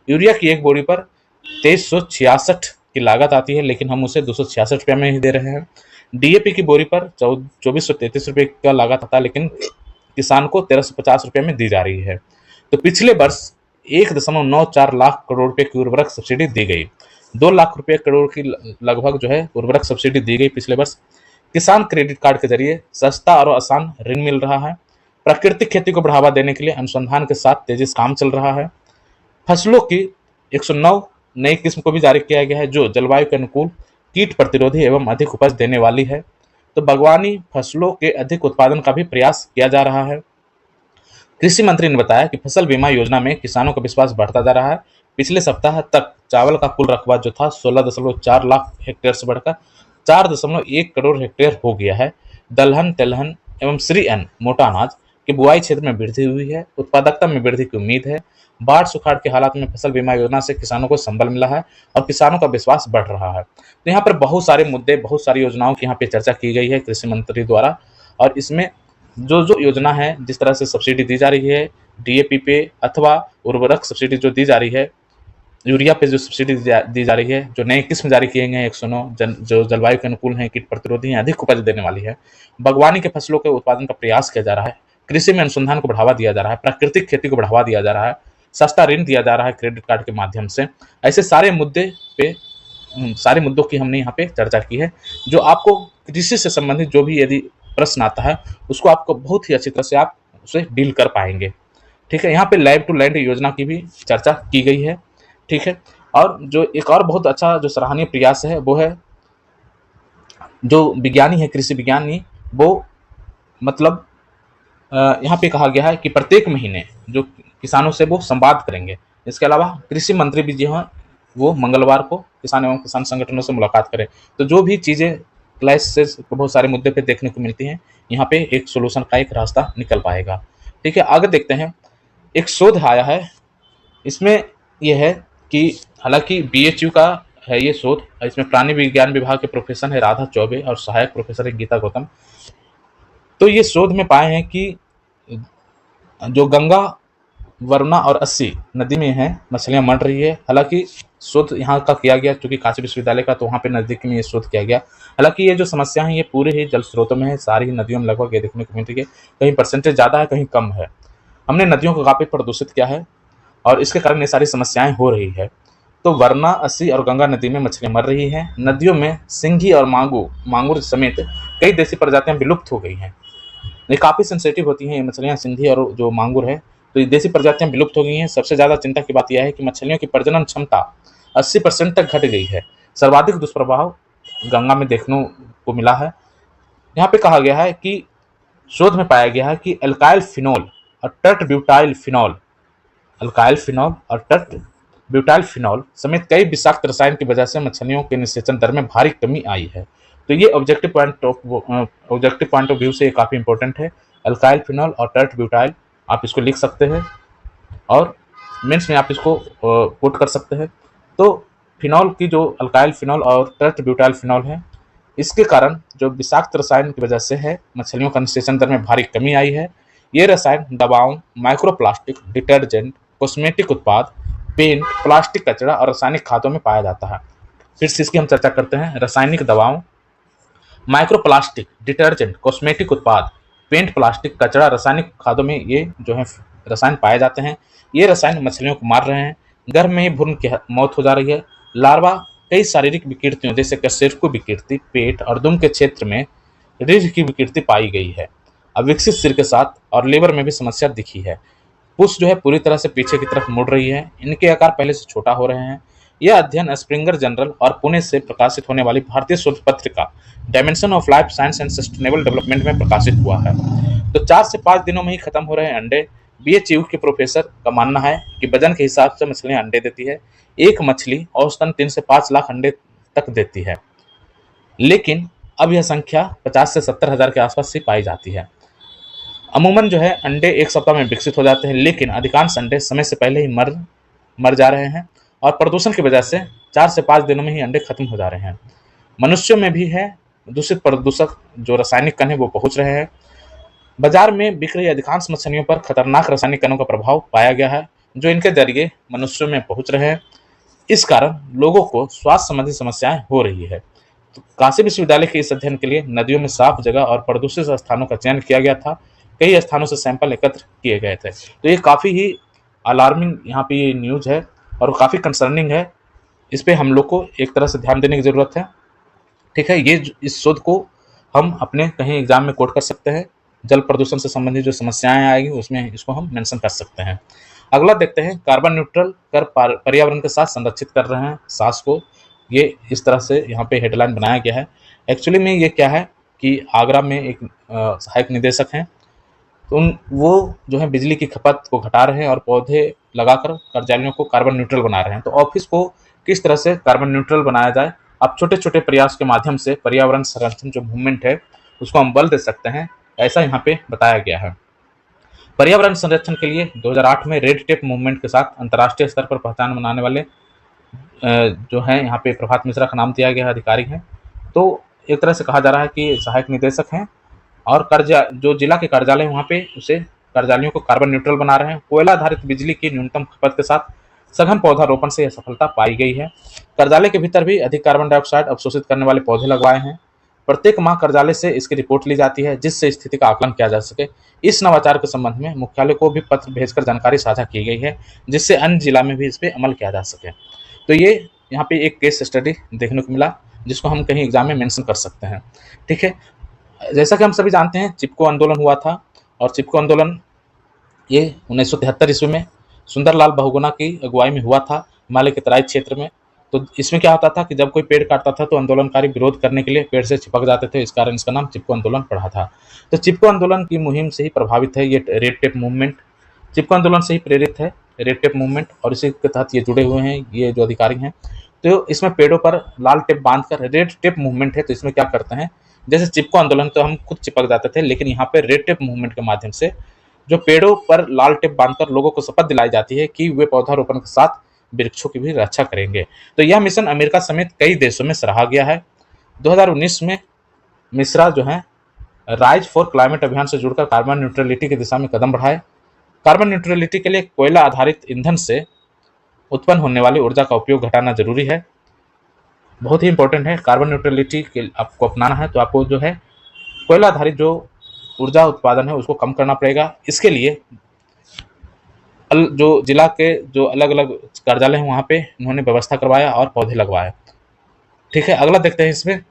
यूरिया की एक बोरी पर 2366 की लागत आती है, लेकिन हम उसे 266 रुपये में ही दे रहे हैं। डीएपी की बोरी पर 2433 रुपये का लागत आता है, लेकिन किसान को 1350 रुपये में दी जा रही है। तो पिछले वर्ष 1.94 लाख करोड़ रुपए की उर्वरक सब्सिडी दी गई। 2 लाख रुपए करोड़ की लगभग जो है उर्वरक सब्सिडी दी गई पिछले वर्ष। किसान क्रेडिट कार्ड के जरिए सस्ता और आसान ऋण मिल रहा है। प्राकृतिक खेती को बढ़ावा देने के लिए अनुसंधान के साथ तेजी से काम चल रहा है। फसलों की 109 नई किस्म को भी जारी किया गया है जो जलवायु के अनुकूल, कीट प्रतिरोधी एवं अधिक उपज देने वाली है। तो बागवानी फसलों के अधिक उत्पादन का भी प्रयास किया जा रहा है। कृषि मंत्री ने बताया कि फसल बीमा योजना में किसानों का विश्वास बढ़ता जा रहा है। पिछले सप्ताह तक चावल का कुल रकबा जो था 16.4 लाख हेक्टेयर से बढ़कर 4.1 करोड़ हेक्टेयर हो गया है। दलहन, तिलहन एवं श्री अन्न मोटा अनाज की बुआई क्षेत्र में वृद्धि हुई है। उत्पादकता में वृद्धि की उम्मीद है। बाढ़ सुखाड़ के हालात में फसल बीमा योजना से किसानों को संबल मिला है और किसानों का विश्वास बढ़ रहा है। तो यहाँ पर बहुत सारे मुद्दे, बहुत सारी योजनाओं की यहाँ पे चर्चा की गई है कृषि मंत्री द्वारा। और इसमें जो जो योजना है, जिस तरह से सब्सिडी दी जा रही है डीएपी पे अथवा उर्वरक सब्सिडी जो दी जा रही है यूरिया पे जो सब्सिडी दी जा रही है, जो नए किस्म जारी किए गए हैं 109 जो जलवायु के अनुकूल हैं, कीट प्रतिरोधी हैं, अधिक उपज देने वाली है। बागवानी के फसलों के उत्पादन का प्रयास किया जा रहा है। कृषि में अनुसंधान को बढ़ावा दिया जा रहा है। प्राकृतिक खेती को बढ़ावा दिया जा रहा है। सस्ता ऋण दिया जा रहा है क्रेडिट कार्ड के माध्यम से। ऐसे सारे मुद्दों की हमने यहाँ पे चर्चा की है, जो आपको कृषि से संबंधित जो भी यदि प्रश्न आता है उसको आपको बहुत ही अच्छी तरह से आप उसे डील कर पाएंगे। ठीक है, यहाँ पे लैब टू लैंड योजना की भी चर्चा की गई है। ठीक है, और जो एक और बहुत अच्छा जो सराहनीय प्रयास है वो है, जो विज्ञानी है कृषि विज्ञानी, वो मतलब यहाँ पे कहा गया है कि प्रत्येक महीने जो किसानों से वो संवाद करेंगे। इसके अलावा कृषि मंत्री भी जो हैं वो मंगलवार को किसान एवं किसान संगठनों से मुलाकात करें। तो जो भी चीज़ें क्लैश से बहुत सारे मुद्दे पे देखने को मिलती हैं, यहाँ पे एक सोल्यूशन का एक रास्ता निकल पाएगा। ठीक है, आगे देखते हैं। एक शोध आया है, इसमें यह है कि हालांकि बीएचयू का है ये शोध, इसमें प्राणी विज्ञान विभाग के प्रोफेसर है राधा चौबे और सहायक प्रोफेसर है गीता गौतम। तो ये शोध में पाए हैं कि जो गंगा, वरुणा और अस्सी नदी में है मछलियां मर रही है। हालांकि शोध यहाँ का किया गया क्योंकि काशी विश्वविद्यालय का, तो वहाँ पे नजदीक में ये शोध किया गया। हालांकि ये जो समस्या है ये पूरे ही जल स्रोतों में है, सारी ही नदियों में लगभग ये देखने को मिलती है। कहीं परसेंटेज ज़्यादा है, कहीं कम है। हमने नदियों को काफ़ी प्रदूषित किया है और इसके कारण ये सारी समस्याएं हो रही है। तो वरना, अस्सी और गंगा नदी में मछलियां मर रही हैं। नदियों में सिंघी और मांगुर समेत कई देसी प्रजातियां विलुप्त हो गई हैं। ये काफ़ी सेंसिटिव होती हैं ये मछलियां, सिंधी और जो मांगुर है, तो ये देसी प्रजातियां विलुप्त हो गई हैं। सबसे ज़्यादा चिंता की बात यह है कि मछलियों की प्रजनन क्षमता 80% तक घट गई है। सर्वाधिक दुष्प्रभाव गंगा में देखने को मिला है। यहाँ पे कहा गया है कि शोध में पाया गया है कि एल्काइल फिनोल और tert butyl phenol, alkyl phenol और टर्ट ब्यूटाइल फिनॉल समेत कई विषाक्त रसायन की वजह से मछलियों के निषेचन दर में भारी कमी आई है। तो ये ऑब्जेक्टिव पॉइंट ऑफ व्यू से काफ़ी इंपॉर्टेंट है। अल्काइल फिनॉल और टर्ट ब्यूटाइल, आप इसको लिख सकते हैं और मेंस में आप इसको कोट कर सकते हैं। तो फिनॉल की जो अल्काइल फिनॉल और टर्ट ब्यूटाइल फिनॉल है, इसके कारण जो विषाक्त रसायन की वजह से है मछलियों का निषेचन दर में भारी कमी आई है। ये रसायन दवाओं, माइक्रोप्लास्टिक, डिटर्जेंट, कॉस्मेटिक उत्पाद, पेंट, प्लास्टिक कचरा और रासायनिक खादों में पाया जाता है। फिर से इसकी हम चर्चा करते हैं। रासायनिक दवाओं, माइक्रोप्लास्टिक, डिटर्जेंट, कॉस्मेटिक उत्पाद, पेंट, प्लास्टिक कचरा, रासायनिक खादों में ये जो है रसायन पाए जाते हैं। ये रसायन मछलियों को मार रहे हैं। गर्भ में ही भ्रूण की मौत हो जा रही है। लार्वा कई शारीरिक विकृतियों जैसे कशेरुकी विकृति, पेट और दुम के क्षेत्र में रीढ़ की विकृति पाई गई है। अविकसित सिर के साथ और लीवर में भी समस्या दिखी है। पुश जो है पूरी तरह से पीछे की तरफ मुड़ रही है। इनके आकार पहले से छोटा हो रहे हैं। यह अध्ययन स्प्रिंगर जर्नल और पुणे से प्रकाशित होने वाली भारतीय शोध पत्रिका dimension of life science and sustainable development में प्रकाशित हुआ है। तो 4 से 5 दिनों में ही खत्म हो रहे हैं अंडे। बीएचयू के प्रोफेसर का मानना है कि वजन के हिसाब से मछलियां अंडे देती है। एक मछली औसतन 3 से 5 लाख अंडे तक देती है, लेकिन अब यह संख्या 50 से 70 हज़ार के आसपास ही पाई जाती है। अमूमन जो है अंडे एक सप्ताह में विकसित हो जाते हैं, लेकिन अधिकांश अंडे समय से पहले ही मर जा रहे हैं और प्रदूषण की वजह से 4 से 5 दिनों में ही अंडे खत्म हो जा रहे हैं। मनुष्यों में भी है दूषित प्रदूषक जो रासायनिक कण है वो पहुंच रहे हैं। बाजार में बिक रही अधिकांश मछलियों पर खतरनाक रासायनिक कणों का प्रभाव पाया गया है, जो इनके जरिए मनुष्यों में पहुंच रहे हैं। इस कारण लोगों को स्वास्थ्य संबंधी समस्याएं हो रही है। तो काशी विश्वविद्यालय के इस अध्ययन के लिए नदियों में साफ जगह और प्रदूषित स्थानों का चयन किया गया था। कई स्थानों से सैंपल एकत्र किए गए थे। तो ये काफ़ी ही अलार्मिंग यहाँ पे ये न्यूज़ है और काफ़ी कंसर्निंग है। इस पे हम लोग को एक तरह से ध्यान देने की ज़रूरत है। ठीक है, ये इस शोध को हम अपने कहीं एग्जाम में कोट कर सकते हैं। जल प्रदूषण से संबंधित जो समस्याएं आएगी उसमें इसको हम मेंशन कर सकते हैं। अगला देखते हैं, कार्बन न्यूट्रल कर पर्यावरण के साथ संरक्षित कर रहे हैं सांस को। ये इस तरह से यहाँ पे हेडलाइन बनाया गया है। एक्चुअली में ये क्या है कि आगरा में एक सहायक निदेशक हैं, तो वो जो है बिजली की खपत को घटा रहे हैं और पौधे लगाकर कर्मचारियों को कार्बन न्यूट्रल बना रहे हैं। तो ऑफिस को किस तरह से कार्बन न्यूट्रल बनाया जाए, आप छोटे छोटे प्रयास के माध्यम से पर्यावरण संरक्षण जो मूवमेंट है उसको हम बल दे सकते हैं, ऐसा यहाँ पे बताया गया है। पर्यावरण संरक्षण के लिए 2008 में रेड टेप मूवमेंट के साथ अंतर्राष्ट्रीय स्तर पर पहचान बनाने वाले जो है यहाँ पे प्रभात मिश्रा का नाम दिया गया है, अधिकारी हैं। तो एक तरह से कहा जा रहा है कि सहायक निदेशक हैं और जो जिला के कार्यालय वहाँ पे उसे कार्यालयों को कार्बन न्यूट्रल बना रहे हैं। कोयला आधारित बिजली की न्यूनतम खपत के साथ सघन पौधारोपण से यह सफलता पाई गई है। कार्यालय के भीतर भी अधिक कार्बन डाइऑक्साइड अवशोषित करने वाले पौधे लगवाए हैं। प्रत्येक माह कार्यालय से इसकी रिपोर्ट ली जाती है, जिससे स्थिति का आकलन किया जा सके। इस नवाचार के संबंध में मुख्यालय को भी पत्र भेजकर जानकारी साझा की गई है, जिससे अन्य जिला में भी इस पर अमल किया जा सके। तो ये यहाँ पे एक केस स्टडी देखने को मिला, जिसको हम कहीं एग्जाम में मेंशन कर सकते हैं। ठीक है, जैसा कि हम सभी जानते हैं, चिपको आंदोलन हुआ था, और चिपको आंदोलन ये 1973 ईस्वी में सुंदरलाल बहुगुणा की अगुवाई में हुआ था, हिमालय के तराई क्षेत्र में। तो इसमें क्या होता था कि जब कोई पेड़ काटता था तो आंदोलनकारी विरोध करने के लिए पेड़ से चिपक जाते थे, इस कारण इसका नाम चिपको आंदोलन पड़ा था। तो चिपको आंदोलन की मुहिम से ही प्रभावित है ये रेड टेप मूवमेंट, चिपको आंदोलन से ही प्रेरित है रेड टेप मूवमेंट, और इसी के तहत ये जुड़े हुए हैं ये जो अधिकारी हैं। तो इसमें पेड़ों पर लाल टेप बांधकर, रेड टेप मूवमेंट है तो इसमें क्या करते हैं, जैसे चिपको आंदोलन तो हम खुद चिपक जाते थे, लेकिन यहाँ पे रेड टेप मूवमेंट के माध्यम से जो पेड़ों पर लाल टेप बांधकर लोगों को शपथ दिलाई जाती है कि वे पौधारोपण के साथ वृक्षों की भी रक्षा करेंगे। तो यह मिशन अमेरिका समेत कई देशों में सराहा गया है। 2019 में मिश्रा जो है राइज फॉर क्लाइमेट अभियान से जुड़कर कार्बन न्यूट्रलिटी की दिशा में कदम बढ़ाए। कार्बन न्यूट्रलिटी के लिए कोयला आधारित ईंधन से उत्पन्न होने वाली ऊर्जा का उपयोग घटाना जरूरी है, बहुत ही इंपॉर्टेंट है। कार्बन न्यूट्रलिटी के आपको अपनाना है तो आपको जो है कोयला आधारित जो ऊर्जा उत्पादन है उसको कम करना पड़ेगा। इसके लिए जो जिला के जो अलग अलग कार्यालय हैं वहाँ पे उन्होंने व्यवस्था करवाया और पौधे लगवाए। ठीक है, अगला देखते हैं इसमें।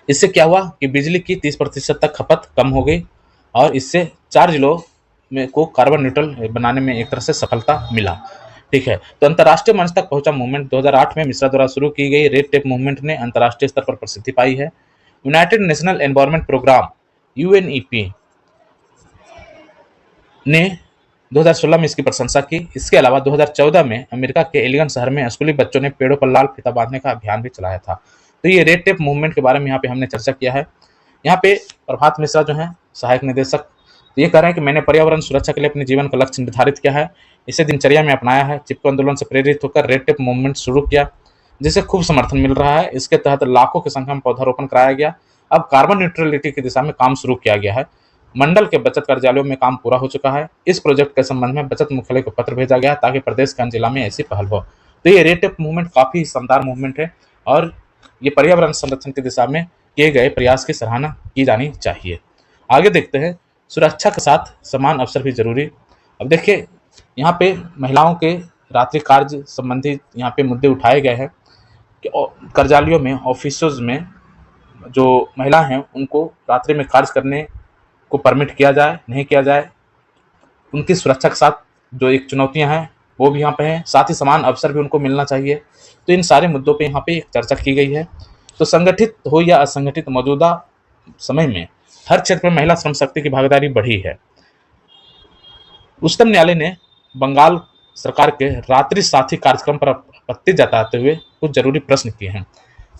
इससे क्या हुआ कि बिजली की 30% तक खपत कम हो गई, और इससे 4 जिलों में को कार्बन न्यूट्रल बनाने में एक तरह से सफलता मिला। ठीक है, तो अंतर्राष्ट्रीय मंच तक पहुंचा मूवमेंट 2008 में मिश्रा द्वारा शुरू की गई रेड टेप मूवमेंट ने अंतर्राष्ट्रीय स्तर पर प्रसिद्धि पाई है। United National Environment Programme UNEP ने 2016 में इसकी प्रशंसा की। इसके अलावा 2014 में अमेरिका के एलिगन शहर में स्कूली बच्चों ने पेड़ों पर लाल फीता बांधने का अभियान भी चलाया था। तो ये रेड टेप मूवमेंट के बारे में यहाँ पे हमने चर्चा किया है। यहाँ पे प्रभात मिश्रा जो है सहायक निदेशक, तो ये कह रहे हैं कि मैंने पर्यावरण सुरक्षा के लिए अपने जीवन का लक्ष्य निर्धारित किया है, इसे दिनचर्या में अपनाया है। चिपको आंदोलन से प्रेरित होकर रेड टेप मूवमेंट शुरू किया, जिसे खूब समर्थन मिल रहा है। इसके तहत लाखों की संख्या में पौधारोपण कराया गया। अब कार्बन न्यूट्रलिटी की दिशा में काम शुरू किया गया है। मंडल के बचत कार्यालयों में काम पूरा हो चुका है। इस प्रोजेक्ट के संबंध में बचत मुख्यालय को पत्र भेजा गया ताकि प्रदेश के अन्य जिला में ऐसी पहल हो। तो ये रेड टेप मूवमेंट काफी शानदार मूवमेंट है, और ये पर्यावरण संरक्षण की दिशा में किए गए प्रयास की सराहना की जानी चाहिए। आगे देखते हैं, सुरक्षा के साथ समान अवसर भी जरूरी। अब देखिए, यहाँ पे महिलाओं के रात्रि कार्य संबंधी यहाँ पे मुद्दे उठाए गए हैं कि कार्यालयों में, ऑफिसों में जो महिला हैं उनको रात्रि में कार्य करने को परमिट किया जाए, नहीं किया जाए, उनकी सुरक्षा के साथ जो एक चुनौतियां हैं वो भी यहाँ पे हैं, साथ ही समान अवसर भी उनको मिलना चाहिए। तो इन सारे मुद्दों पे यहाँ पे चर्चा की गई है। तो संगठित हो या असंगठित, मौजूदा समय में हर क्षेत्र में महिला श्रम शक्ति की भागीदारी बढ़ी है। उच्चतम न्यायालय ने बंगाल सरकार के रात्रि साथी कार्यक्रम पर आपत्ति जताते हुए कुछ जरूरी प्रश्न किए हैं।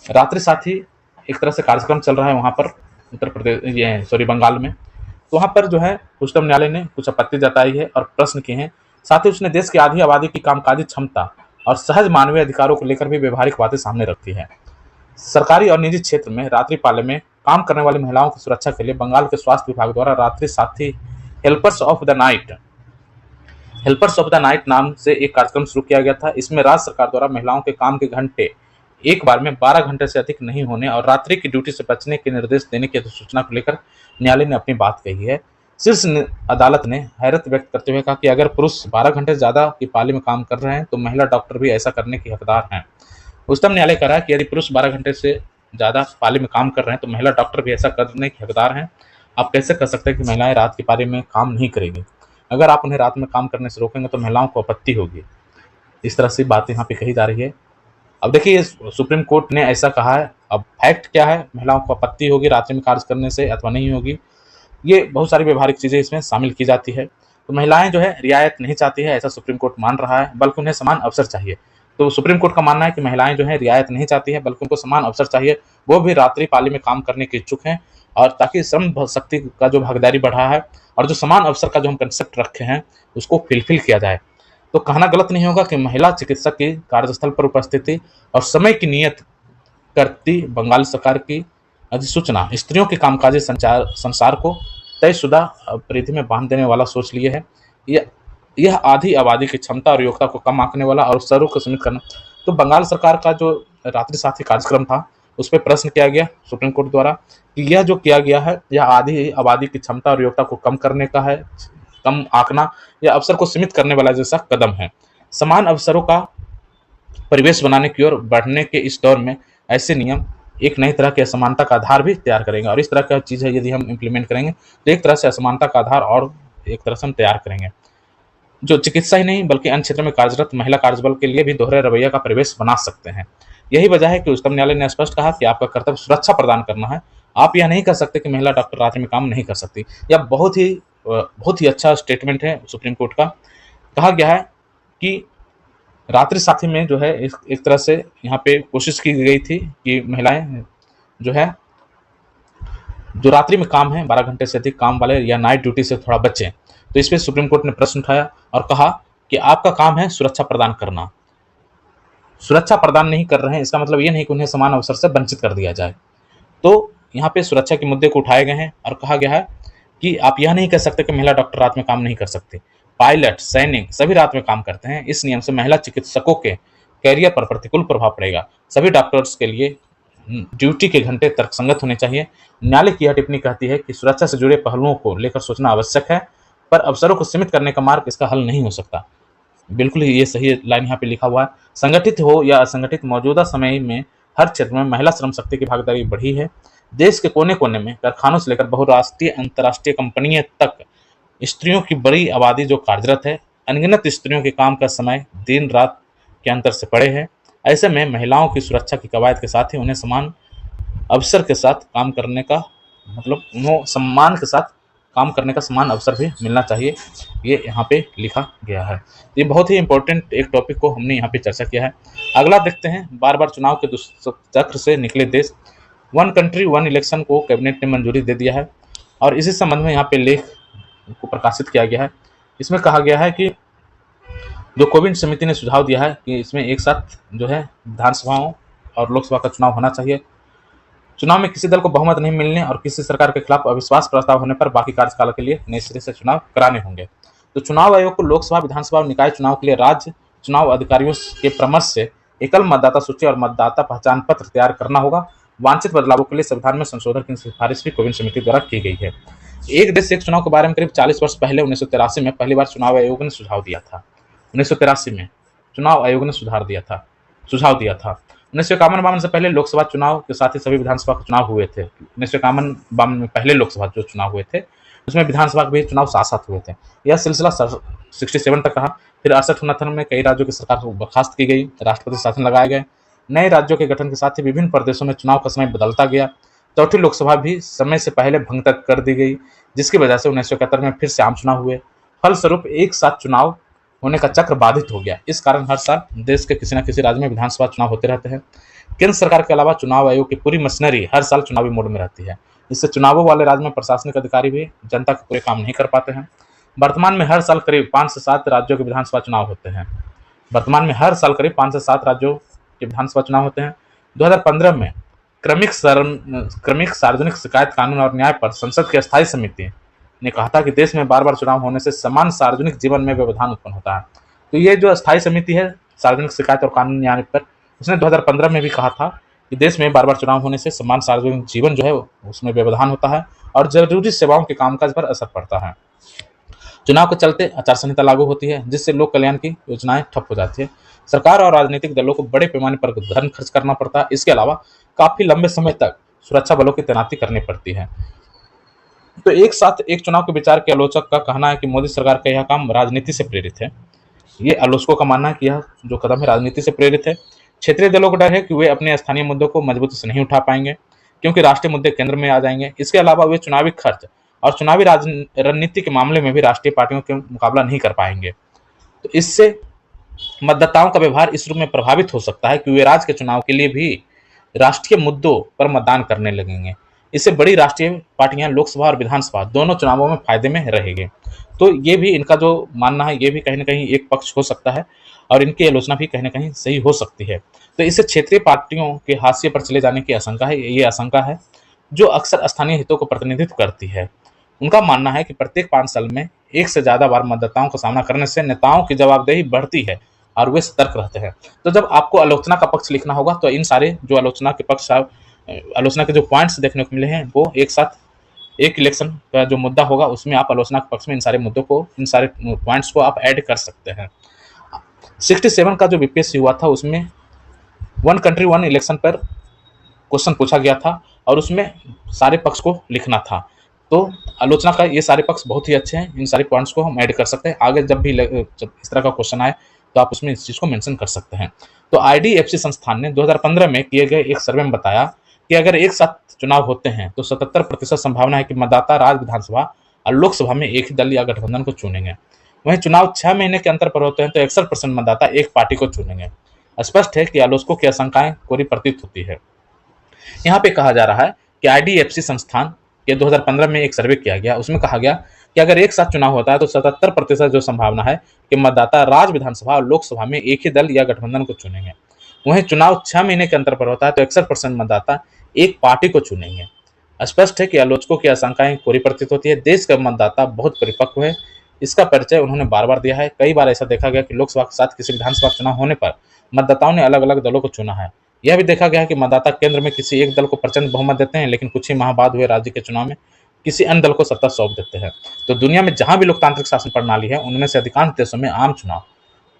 रात्रि साथी एक तरह से कार्यक्रम चल रहा है वहाँ पर उत्तर प्रदेश, बंगाल में। तो वहाँ पर जो है उच्चतम न्यायालय ने कुछ आपत्ति जताई है और प्रश्न किए हैं। साथ ही उसने देश की आधी आबादी की कामकाजी क्षमता और सहज मानवीय अधिकारों को लेकर भी व्यवहारिक बातें सामने रखती है। सरकारी और निजी क्षेत्र में रात्रि पाले में काम करने वाली महिलाओं की सुरक्षा के लिए बंगाल के स्वास्थ्य विभाग द्वारा रात्रि साथी हेल्पर्स ऑफ द नाइट नाम से एक कार्यक्रम शुरू किया गया था। इसमें राज्य सरकार द्वारा महिलाओं के काम के घंटे एक बार में 12 घंटे से अधिक नहीं होने और रात्रि की ड्यूटी से बचने के निर्देश देने की अधिसूचना को लेकर न्यायालय ने अपनी बात कही है। शीर्ष अदालत ने हैरत व्यक्त करते हुए कहा कि अगर पुरुष 12 घंटे से ज्यादा की पाली में काम कर रहे हैं तो महिला डॉक्टर भी ऐसा करने के हकदार हैं। उच्चतम न्यायालय कह रहा है कि यदि पुरुष 12 घंटे से ज्यादा पाली में काम कर रहे हैं तो महिला डॉक्टर भी ऐसा करने के हकदार हैं। आप कैसे कर सकते हैं कि महिलाएं रात की पाली में काम नहीं करेंगी? अगर आप उन्हें रात में काम करने से रोकेंगे तो महिलाओं को आपत्ति होगी। इस तरह से बात यहाँ पे कही जा रही है। अब देखिए, सुप्रीम कोर्ट ने ऐसा कहा है। अब फैक्ट क्या है, महिलाओं को आपत्ति होगी रात्रि में कार्य करने से अथवा नहीं होगी, ये बहुत सारी व्यवहारिक चीजें इसमें शामिल की जाती है। तो महिलाएं जो है रियायत नहीं चाहती है, ऐसा सुप्रीम कोर्ट मान रहा है, बल्कि उन्हें समान अवसर चाहिए। तो सुप्रीम कोर्ट का मानना है कि महिलाएं जो है रियायत नहीं चाहती है, बल्कि उनको समान अवसर चाहिए, वो भी रात्रि पाली में काम करने के इच्छुक हैं, और ताकि श्रम शक्ति का जो भागीदारी बढ़ा है और जो समान अवसर का जो हम कंसेप्ट रखे हैं उसको फुलफिल किया जाए। तो कहना गलत नहीं होगा कि महिला चिकित्सक की कार्यस्थल पर उपस्थिति और समय की नियत करती बंगाल सरकार की अधिसूचना स्त्रियों के कामकाजी संसार को तयशुदा परिधि में बांध देने वाला सोच लिए है। ये यह आधी आबादी की क्षमता और योग्यता को कम आंकने वाला और अवसरों को सीमित करना। तो बंगाल सरकार का जो रात्रि साथी कार्यक्रम था, उस पर प्रश्न किया गया सुप्रीम कोर्ट द्वारा कि यह जो किया गया है, यह आधी आबादी की क्षमता और योग्यता को कम करने का है, कम आंकना, या अवसर को सीमित करने वाला जैसा कदम है। समान अवसरों का परिवेश बनाने की ओर बढ़ने के इस दौर में ऐसे नियम एक नई तरह की असमानता का आधार भी तैयार करेंगे, और इस तरह का चीज़ है यदि हम इम्प्लीमेंट करेंगे तो एक तरह से असमानता का आधार और एक तरह से हम तैयार करेंगे, जो चिकित्सा ही नहीं बल्कि अन्य क्षेत्र में कार्यरत महिला कार्यबल के लिए भी दोहरे रवैया का परिवेश बना सकते हैं। यही वजह है कि उच्चतम न्यायालय ने स्पष्ट कहा कि आपका कर्तव्य सुरक्षा प्रदान करना है। आप यह नहीं कर सकते कि महिला डॉक्टर रात्रि में काम नहीं कर सकती। यह बहुत ही अच्छा स्टेटमेंट है सुप्रीम कोर्ट का। कहा गया है कि रात्रि साथी में जो है एक तरह से यहाँ पे कोशिश की गई थी कि महिलाएं जो है जो रात्रि में काम है 12 घंटे से अधिक काम वाले या नाइट ड्यूटी से थोड़ा बचें। तो इस पर सुप्रीम कोर्ट ने प्रश्न उठाया और कहा कि आपका काम है सुरक्षा प्रदान करना। सुरक्षा प्रदान नहीं कर रहे हैं इसका मतलब ये नहीं कि उन्हें समान अवसर से वंचित कर दिया जाए। तो यहाँ पे सुरक्षा के मुद्दे को उठाए गए हैं और कहा गया है कि आप यह नहीं कह सकते कि महिला डॉक्टर रात में काम नहीं कर सकते। पायलट, सैनिक सभी रात में काम करते हैं। इस नियम से महिला चिकित्सकों के कैरियर पर प्रतिकूल प्रभाव पड़ेगा। सभी डॉक्टर्स के लिए ड्यूटी के घंटे तर्कसंगत होने चाहिए। न्यायालय की यह टिप्पणी कहती है कि सुरक्षा से जुड़े पहलुओं को लेकर सोचना आवश्यक है, पर अवसरों को सीमित करने का मार्ग इसका हल नहीं हो सकता। बिल्कुल ही ये सही लाइन यहाँ पे लिखा हुआ है। संगठित हो या असंगठित, मौजूदा समय में हर क्षेत्र में महिला श्रम शक्ति की भागीदारी बढ़ी है। देश के कोने कोने में कारखानों से लेकर बहुराष्ट्रीय अंतर्राष्ट्रीय कंपनियों तक स्त्रियों की बड़ी आबादी जो कार्यरत है। अनगिनत स्त्रियों के काम का समय दिन रात के अंतर से पड़े हैं। ऐसे में महिलाओं की सुरक्षा की कवायद के साथ ही उन्हें समान अवसर के साथ काम करने का मतलब उन्हें सम्मान के साथ काम करने का समान अवसर भी मिलना चाहिए, ये यहाँ पे लिखा गया है। ये बहुत ही इंपॉर्टेंट एक टॉपिक को हमने यहाँ पे चर्चा किया है। अगला देखते हैं, बार बार चुनाव के दुष्चक्र से निकले देश, वन कंट्री वन इलेक्शन को कैबिनेट ने मंजूरी दे दिया है और इसी संबंध में यहाँ पे लेख को प्रकाशित किया गया है। इसमें कहा गया है कि जो कोविंद समिति ने सुझाव दिया है कि इसमें एक साथ जो है विधानसभाओं और लोकसभा का चुनाव होना चाहिए। चुनाव में किसी दल को बहुमत नहीं मिलने और किसी सरकार के खिलाफ अविश्वास प्रस्ताव होने पर बाकी कार्यकाल के लिए नए सिरे से चुनाव कराने होंगे। तो चुनाव आयोग को लोकसभा, विधानसभा और निकाय चुनाव के लिए राज्य चुनाव अधिकारियों के परामर्श से एकल मतदाता सूची और मतदाता पहचान पत्र तैयार करना होगा। वांछित बदलावों के लिए संविधान में संशोधन की सिफारिश भी कोविंद समिति द्वारा की गई है। एक देश एक चुनाव के बारे में करीब 40 वर्ष पहले 1983 में पहली बार चुनाव आयोग ने सुझाव दिया था। 1983 में चुनाव आयोग ने सुझाव दिया था। 1951-52 से पहले लोकसभा चुनाव के साथ ही सभी विधानसभा के चुनाव हुए थे। 1951-52 में पहले लोकसभा जो चुनाव हुए थे उसमें विधानसभा के भी चुनाव साथ साथ हुए थे। यह सिलसिला 67 तक रहा। फिर 68-69 में कई राज्यों की सरकार को बर्खास्त की गई, राष्ट्रपति शासन लगाए गए। नए राज्यों के गठन के साथ ही विभिन्न प्रदेशों में चुनाव का समय बदलता गया। चौथी लोकसभा भी समय से पहले भंग तक कर दी गई, जिसकी वजह से 1971 में फिर से आम चुनाव हुए। फलस्वरूप एक साथ चुनाव होने का चक्र बाधित हो गया। इस कारण हर साल देश के किसी न किसी राज्य में विधानसभा चुनाव होते रहते हैं। केंद्र सरकार के अलावा चुनाव आयोग की पूरी मशीनरी हर साल चुनावी मोड में रहती है। इससे चुनावों वाले राज्य में प्रशासनिक अधिकारी भी जनता के पूरे काम नहीं कर पाते हैं। वर्तमान में हर साल करीब 5 से 7 राज्यों के विधानसभा चुनाव होते हैं। 2015 में 2015 में क्रमिक सार्वजनिक शिकायत कानून और न्याय पर संसद की अस्थायी समिति ने कहा था कि देश में बार बार चुनाव होने से समान सार्वजनिक जीवन में व्यवधान उत्पन्न होता है। तो ये जो अस्थायी समिति है सार्वजनिक शिकायत और कानून न्याय पर, उसने 2015 में भी कहा था कि देश में बार बार चुनाव होने से समान सार्वजनिक जीवन जो है उसमें व्यवधान होता है और जरूरी सेवाओं के कामकाज पर असर पड़ता है। चुनाव के चलते आचार संहिता लागू होती है, जिससे लोक कल्याण की योजनाएं ठप हो जाती है। सरकार और राजनीतिक दलों को बड़े पैमाने पर धन खर्च करना पड़ता है। इसके अलावा काफी लंबे समय तक सुरक्षा बलों की तैनाती करनी पड़ती है। तो एक साथ एक चुनाव के विचार के आलोचक का कहना है कि मोदी सरकार का यह काम राजनीति से प्रेरित है। ये आलोचकों का मानना है कि यह जो कदम है राजनीति से प्रेरित है। क्षेत्रीय दलों को डर है कि वे अपने स्थानीय मुद्दों को मजबूती से नहीं उठा पाएंगे, क्योंकि राष्ट्रीय मुद्दे केंद्र में आ जाएंगे। इसके अलावा वे चुनावी खर्च और चुनावी रणनीति के मामले में भी राष्ट्रीय पार्टियों के मुकाबला नहीं कर पाएंगे। तो इससे मतदाताओं का व्यवहार इस रूप में प्रभावित हो सकता है कि वे राज्य के चुनाव के लिए भी राष्ट्रीय मुद्दों पर मतदान करने लगेंगे। इससे बड़ी राष्ट्रीय पार्टियां लोकसभा और विधानसभा दोनों चुनावों में फायदे में रहेंगे। तो ये भी इनका जो मानना है, ये भी कहीं ना कहीं एक पक्ष हो सकता है और इनकी आलोचना भी कहीं ना कहीं सही हो सकती है। तो इससे क्षेत्रीय पार्टियों के हाशिए पर चले जाने की आशंका है। ये आशंका है जो अक्सर स्थानीय हितों को प्रतिनिधित्व करती है। उनका मानना है कि प्रत्येक 5 साल में एक से ज़्यादा बार मतदाताओं का सामना करने से नेताओं की जवाबदेही बढ़ती है और वे सतर्क रहते हैं। तो जब आपको आलोचना का पक्ष लिखना होगा तो इन सारे जो आलोचना के पक्ष आलोचना के जो पॉइंट्स देखने को मिले हैं वो एक साथ एक इलेक्शन का जो मुद्दा होगा उसमें आप आलोचना के पक्ष में इन सारे मुद्दों को, इन सारे पॉइंट्स को आप ऐड कर सकते हैं। 67 का जो बीपीएससी हुआ था उसमें वन कंट्री वन इलेक्शन पर क्वेश्चन पूछा गया था और उसमें सारे पक्ष को लिखना था। तो आलोचना का ये सारे पक्ष बहुत ही अच्छे हैं, इन सारे पॉइंट्स को हम ऐड कर सकते हैं। आगे जब भी जब इस तरह का क्वेश्चन आए तो आप उसमें इस चीज़ को मेंशन कर सकते हैं। तो आईडीएफसी संस्थान ने 2015 में किए गए एक सर्वे में बताया कि अगर एक साथ चुनाव होते हैं तो 77% संभावना है कि मतदाता राज्य विधानसभा और लोकसभा में एक ही दल या गठबंधन को चुनेंगे। वहीं चुनाव 6 महीने के अंतर पर होते हैं तो 61% मतदाता एक पार्टी को चुनेंगे। स्पष्ट है कि आलोचकों की आशंकाएं कोरी प्रतीत होती है। यहाँ पे कहा जा रहा है कि आईडीएफसी संस्थान के 2015 में एक सर्वे किया गया, उसमें कहा गया कि अगर एक साथ चुनाव होता है तो 77% जो संभावना है कि मतदाता राज्य विधानसभा और लोकसभा में एक ही दल या गठबंधन को चुनेंगे। वहीं चुनाव 6 महीने के अंतर पर होता है तो 61% मतदाता एक पार्टी को चुनेंगे। स्पष्ट है कि आलोचकों की आशंकाएं कोरी प्रतीत होती है। देश का मतदाता बहुत परिपक्व है, इसका परिचय उन्होंने बार बार दिया है। कई बार ऐसा देखा गया कि लोकसभा के साथ किसी विधानसभा चुनाव होने पर मतदाताओं ने अलग अलग दलों को चुना है। यह भी देखा गया है कि मतदाता केंद्र में किसी एक दल को प्रचंड बहुमत देते हैं लेकिन कुछ ही माह बाद हुए राज्य के चुनाव में किसी अन्य दल को सत्ता सौंप देते हैं। तो दुनिया में जहां भी लोकतांत्रिक शासन प्रणाली है उनमें से अधिकांश देशों में आम चुनाव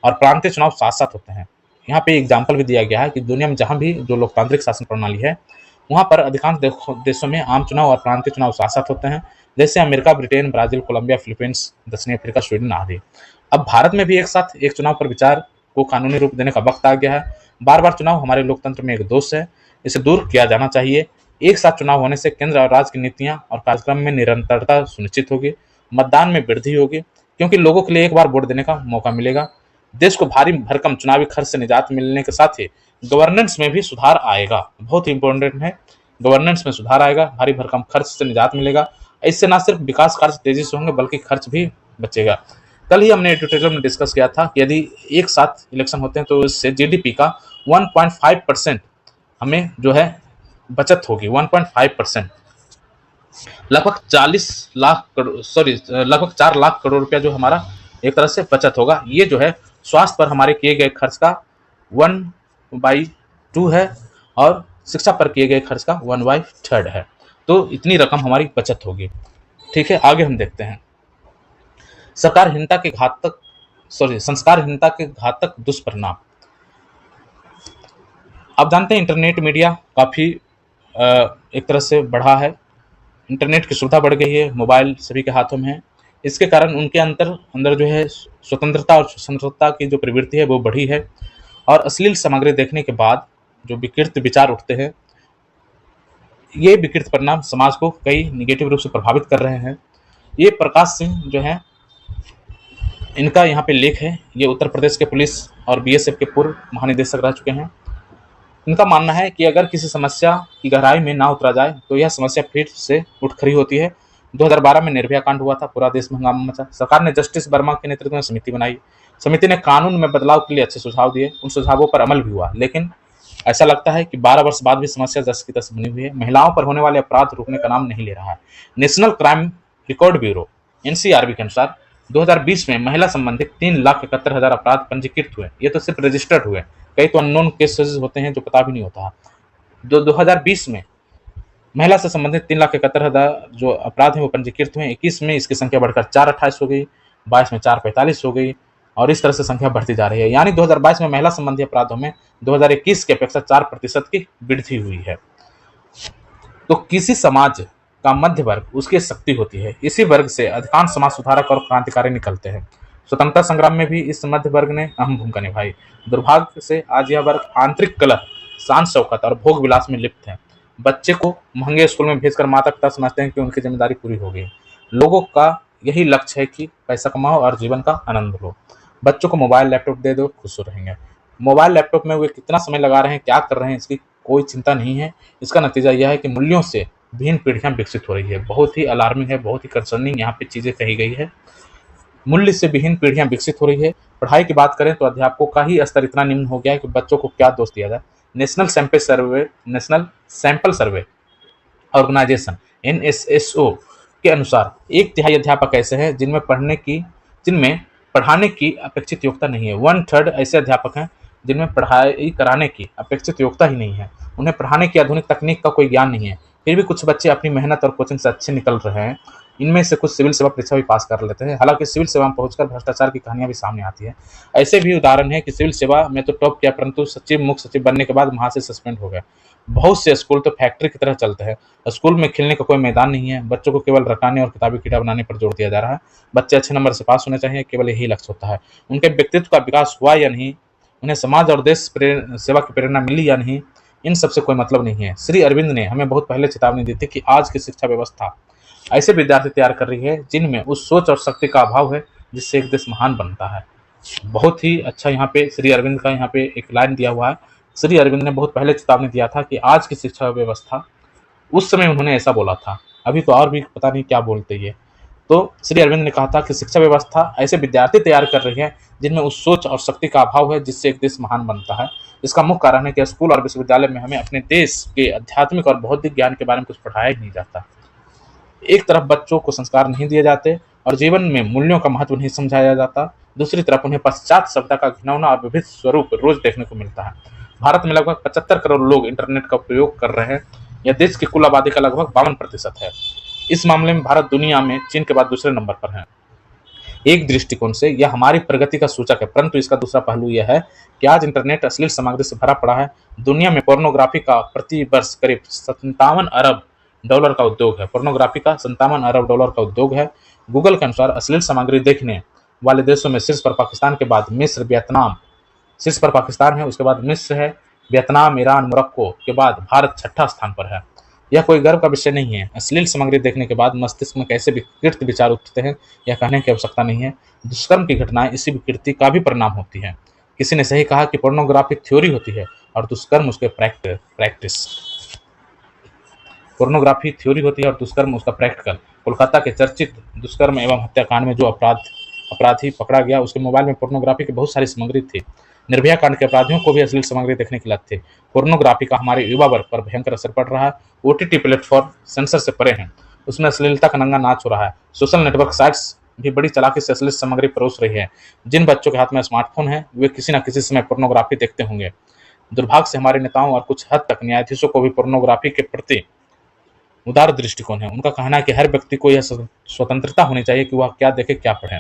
और प्रांतीय चुनाव साथ साथ होते हैं। यहाँ पे एग्जाम्पल भी दिया गया है कि दुनिया में जहां भी जो लोकतांत्रिक शासन प्रणाली है वहां पर अधिकांश देशों में आम चुनाव और प्रांतीय चुनाव साथ साथ होते हैं, जैसे America, Britain, Brazil, Colombia, Philippines, दक्षिण अफ्रीका, स्वीडन आदि। अब भारत में भी एक साथ एक चुनाव पर विचार को कानूनी रूप देने का वक्त आ गया है। बार बार चुनाव हमारे लोकतंत्र में एक दोष है, इसे दूर किया जाना चाहिए। एक साथ चुनाव होने से केंद्र और राज्य की नीतियां और कार्यक्रम में निरंतरता सुनिश्चित होगी, मतदान में वृद्धि होगी क्योंकि लोगों के लिए एक बार वोट देने का मौका मिलेगा। देश को भारी भरकम चुनावी खर्च से निजात मिलने के साथ ही गवर्नेंस में भी सुधार आएगा। बहुत ही इंपॉर्टेंट है, गवर्नेंस में सुधार आएगा, भारी भरकम खर्च से निजात मिलेगा। इससे न सिर्फ विकास कार्य तेजी से होंगे बल्कि खर्च भी बचेगा। कल ही हमने ट्यूटोरियल में डिस्कस किया था कि यदि एक साथ इलेक्शन होते हैं तो इससे जीडीपी का 1.5% हमें जो है बचत होगी। 1.5% लगभग 4 लाख करोड़ रुपया जो हमारा एक तरह से बचत होगा। ये जो है स्वास्थ्य पर हमारे किए गए खर्च का 1/2 है और शिक्षा पर किए गए खर्च का 1/3 है। तो इतनी रकम हमारी बचत होगी। ठीक है, आगे हम देखते हैं। संस्कारहीनता के घातक दुष्परिणाम। आप जानते हैं इंटरनेट मीडिया काफ़ी एक तरह से बढ़ा है, इंटरनेट की सुविधा बढ़ गई है, मोबाइल सभी के हाथों में है। इसके कारण उनके अंदर जो है स्वतंत्रता और स्वतंत्रता की जो प्रवृत्ति है वो बढ़ी है और अश्लील सामग्री देखने के बाद जो विकृत विचार उठते हैं, ये विकृत परिणाम समाज को कई निगेटिव रूप से प्रभावित कर रहे हैं। ये प्रकाश सिंह जो है, इनका यहाँ पे लेख है। ये उत्तर प्रदेश के पुलिस और बीएसएफ के पूर्व महानिदेशक रह चुके हैं। इनका मानना है कि अगर किसी समस्या की गहराई में ना उतरा जाए तो यह समस्या फिर से उठ खड़ी होती है। 2012 में निर्भया कांड हुआ था, पूरा देश में हंगामा मचा। सरकार ने जस्टिस वर्मा के नेतृत्व में समिति बनाई। समिति ने कानून में बदलाव के लिए अच्छे सुझाव दिए, उन सुझावों पर अमल भी हुआ, लेकिन ऐसा लगता है कि 12 वर्ष बाद भी समस्या जस की तस बनी हुई है। महिलाओं पर होने वाले अपराध रुकने का नाम नहीं ले रहा है। National crime record bureau NCRB के अनुसार 2020 में महिला संबंधित 3,71,000 अपराध पंजीकृत हुए। ये तो सिर्फ रजिस्टर्ड हुए, कई तो अननोन केसेस होते हैं जो पता भी नहीं होता। 2020 में महिला से संबंधित 3,71,000 जो अपराध हैं वो पंजीकृत हुए। 21 में इसकी संख्या बढ़कर 428 हो गई, 22 में 445 हो गई और इस तरह से संख्या बढ़ती जा रही है। यानी 2022 में महिला संबंधी अपराधों में 2021 की अपेक्षा 4% की वृद्धि हुई है। तो किसी समाज का मध्य वर्ग उसकी शक्ति होती है। इसी वर्ग से अधिकांश समाज सुधारक और क्रांतिकारी निकलते हैं। स्वतंत्रता संग्राम में भी इस मध्य वर्ग ने अहम भूमिका निभाई। दुर्भाग्य से आज यह वर्ग आंतरिक कलह, शान शौकत और भोग विलास में लिप्त है। बच्चे को महंगे स्कूल में भेजकर माता पिता समझते हैं कि उनकी जिम्मेदारी पूरी हो गई। लोगों का यही लक्ष्य है कि पैसा कमाओ और जीवन का आनंद लो। बच्चों को मोबाइल लैपटॉप दे दो, खुश रहेंगे। मोबाइल लैपटॉप में वे कितना समय लगा रहे हैं, क्या कर रहे हैं, इसकी कोई चिंता नहीं है। इसका नतीजा यह है कि मूल्यों से भिन्न पीढ़ियां विकसित हो रही है। बहुत ही अलार्मिंग है, बहुत ही कंसर्निंग यहाँ पे चीजें कही गई है। मूल्य से विहीन पीढ़ियां विकसित हो रही है। पढ़ाई की बात करें तो अध्यापकों का ही स्तर इतना निम्न हो गया है कि बच्चों को क्या दोष दिया जाए। National Sample Survey Organisation NSSO के अनुसार 1/3 अध्यापक ऐसे हैं जिनमें पढ़ाने की अपेक्षित योग्यता नहीं है। 1/3 ऐसे अध्यापक हैं जिनमें पढ़ाई कराने की अपेक्षित योग्यता ही नहीं है। उन्हें पढ़ाने की आधुनिक तकनीक का कोई ज्ञान नहीं है, फिर भी कुछ बच्चे अपनी मेहनत और कोचिंग से अच्छे निकल रहे हैं। इनमें से कुछ सिविल सेवा परीक्षा भी पास कर लेते हैं। हालांकि सिविल सेवा में पहुंचकर भ्रष्टाचार की कहानियां भी सामने आती है। ऐसे भी उदाहरण है कि सिविल सेवा में तो टॉप किया, परंतु सचिव मुख्य सचिव बनने के बाद वहां से सस्पेंड हो गए। बहुत से स्कूल तो फैक्ट्री की तरह चलते हैं। स्कूल में खेलने का कोई मैदान नहीं है, बच्चों को केवल रटाने और किताबी कीड़ा बनाने पर जोर दिया जा रहा है। बच्चे अच्छे नंबर से पास होने चाहिए, केवल यही लक्ष्य होता है। उनके व्यक्तित्व का विकास हुआ या नहीं, उन्हें समाज और देश सेवा की प्रेरणा मिली या नहीं, इन सबसे कोई मतलब नहीं है। श्री अरविंद ने हमें बहुत पहले चेतावनी दी थी कि आज की शिक्षा व्यवस्था ऐसे विद्यार्थी तैयार कर रही है जिनमें उस सोच और शक्ति का अभाव है जिससे एक देश महान बनता है। बहुत ही अच्छा यहाँ पे श्री अरविंद का यहाँ पे एक लाइन दिया हुआ है। श्री अरविंद ने बहुत पहले चेतावनी दिया था कि आज की शिक्षा व्यवस्था, उस समय उन्होंने ऐसा बोला था। अभी तो और भी पता नहीं क्या बोलते ये। तो श्री अरविंद ने कहा था कि शिक्षा व्यवस्था ऐसे विद्यार्थी तैयार कर रही है जिनमें उस सोच और शक्ति का अभाव है जिससे एक देश महान बनता है। इसका मुख्य कारण है कि स्कूल और विश्वविद्यालय में हमें अपने देश के आध्यात्मिक और बौद्धिक ज्ञान के बारे में कुछ पढ़ाया ही नहीं जाता। एक तरफ बच्चों को संस्कार नहीं दिए जाते और जीवन में मूल्यों का महत्व नहीं समझाया जाता, दूसरी तरफ उन्हें पश्चात सभ्यता का घिनौना और विविध स्वरूप रोज देखने को मिलता है। भारत में लगभग 75 करोड़ लोग इंटरनेट का उपयोग कर रहे हैं। यह देश की कुल आबादी का लगभग 52% है। इस मामले में भारत दुनिया में चीन के बाद दूसरे नंबर पर है। एक दृष्टिकोण से यह हमारी प्रगति का सूचक है, परंतु इसका दूसरा पहलू यह है कि आज इंटरनेट अश्लील सामग्री से भरा पड़ा है। दुनिया में पोर्नोग्राफी का प्रति वर्ष करीब 57 अरब डॉलर का उद्योग है। पोर्नोग्राफी का 57 अरब डॉलर का उद्योग है। गूगल के अनुसार अश्लील सामग्री देखने वाले देशों में शीर्ष पर पाकिस्तान के बाद मिस्र, वियतनाम, शीर्ष पर पाकिस्तान है, उसके बाद मिस्र है, वियतनाम, ईरान, मोरक्को के बाद भारत 6ठा स्थान पर है। यह कोई गर्व का विषय नहीं है। अश्लील सामग्री देखने के बाद मस्तिष्क में कैसे विकृत विचार उठते हैं यह कहने की आवश्यकता नहीं है। दुष्कर्म की घटनाएं इसी विकृति का भी परिणाम होती है। किसी ने सही कहा कि पोर्नोग्राफी थ्योरी होती है और दुष्कर्म उसके प्रैक्टिस। पोर्नोग्राफी थ्योरी होती है और दुष्कर्म उसका प्रैक्टिकल। कोलकाता के चर्चित दुष्कर्म एवं हत्याकांड में जो अपराधी पकड़ा गया, उसके मोबाइल में पोर्नोग्राफी की बहुत सारी सामग्री थी। निर्भया कांड के अपराधियों को भी अश्लील सामग्री देखने की लत थी। पोर्नोग्राफी का हमारे युवा वर्ग पर भयंकर असर पड़ रहा है। ओटीटी प्लेटफॉर्म सेंसर से परे हैं, उसमें अश्लीलता का नंगा नाच हो रहा है। सोशल नेटवर्क साइट्स भी बड़ी चालाकी से अश्लील सामग्री परोस रही है। जिन बच्चों के हाथ में स्मार्टफोन है वे किसी न किसी समय पोर्नोग्राफी देखते होंगे। दुर्भाग्य से हमारे नेताओं और कुछ हद तक न्यायाधीशों को भी पोर्नोग्राफी के प्रति उदार दृष्टिकोण है। उनका कहना है कि हर व्यक्ति को यह स्वतंत्रता होनी चाहिए कि वह क्या देखे, क्या पढ़े।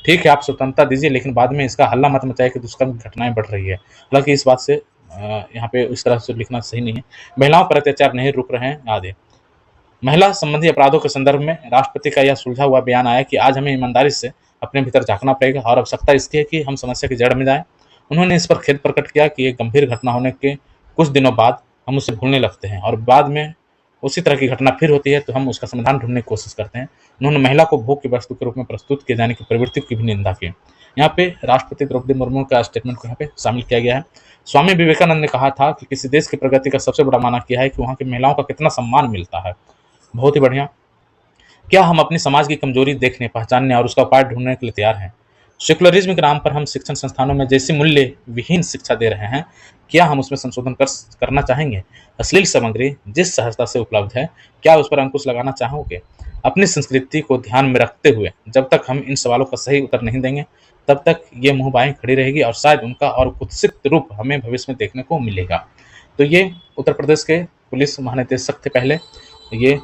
ठीक है, आप स्वतंत्रता दीजिए, लेकिन बाद में इसका हल्ला मत मचाइए कि दुष्कर्म की घटनाएं बढ़ रही है। हालांकि इस बात से यहाँ पे इस तरह से लिखना सही नहीं है। महिलाओं पर अत्याचार नहीं रुक रहे हैं आदि। महिला संबंधी अपराधों के संदर्भ में राष्ट्रपति का यह सुलझा हुआ बयान आया कि आज हमें ईमानदारी से अपने भीतर झांकना पड़ेगा और आवश्यकता इसकी है कि हम समस्या की जड़ में जाएं। उन्होंने इस पर खेद प्रकट किया कि एक गंभीर घटना होने के कुछ दिनों बाद हम उसे भूलने लगते हैं और बाद में उसी तरह की घटना फिर होती है तो हम उसका समाधान ढूंढने की कोशिश करते हैं। उन्होंने महिला को भोग की वस्तु के रूप में प्रस्तुत किए जाने की प्रवृत्ति की भी निंदा की। यहाँ पे राष्ट्रपति द्रौपदी मुर्मू का स्टेटमेंट को यहाँ पे शामिल किया गया है। स्वामी विवेकानंद ने कहा था कि किसी देश की प्रगति का सबसे बड़ा मानक यह है कि वहाँ की महिलाओं का कितना सम्मान मिलता है। बहुत ही बढ़िया। क्या हम अपनी समाज की कमजोरी देखने, पहचानने और उसका उपाय ढूंढने के लिए तैयार हैं? सेकुलरिज्म के नाम पर हम शिक्षण संस्थानों में जैसी मूल्य विहीन शिक्षा दे रहे हैं, क्या हम उसमें संशोधन करना चाहेंगे? अश्लील सामग्री जिस सहजता से उपलब्ध है, क्या उस पर अंकुश लगाना चाहोगे? अपनी संस्कृति को ध्यान में रखते हुए जब तक हम इन सवालों का सही उत्तर नहीं देंगे, तब तक ये मुंहबाएं खड़ी रहेगी और शायद उनका और कुत्सित रूप हमें भविष्य में देखने को मिलेगा। तो ये उत्तर प्रदेश के पुलिस महानिदेशक थे पहले, ये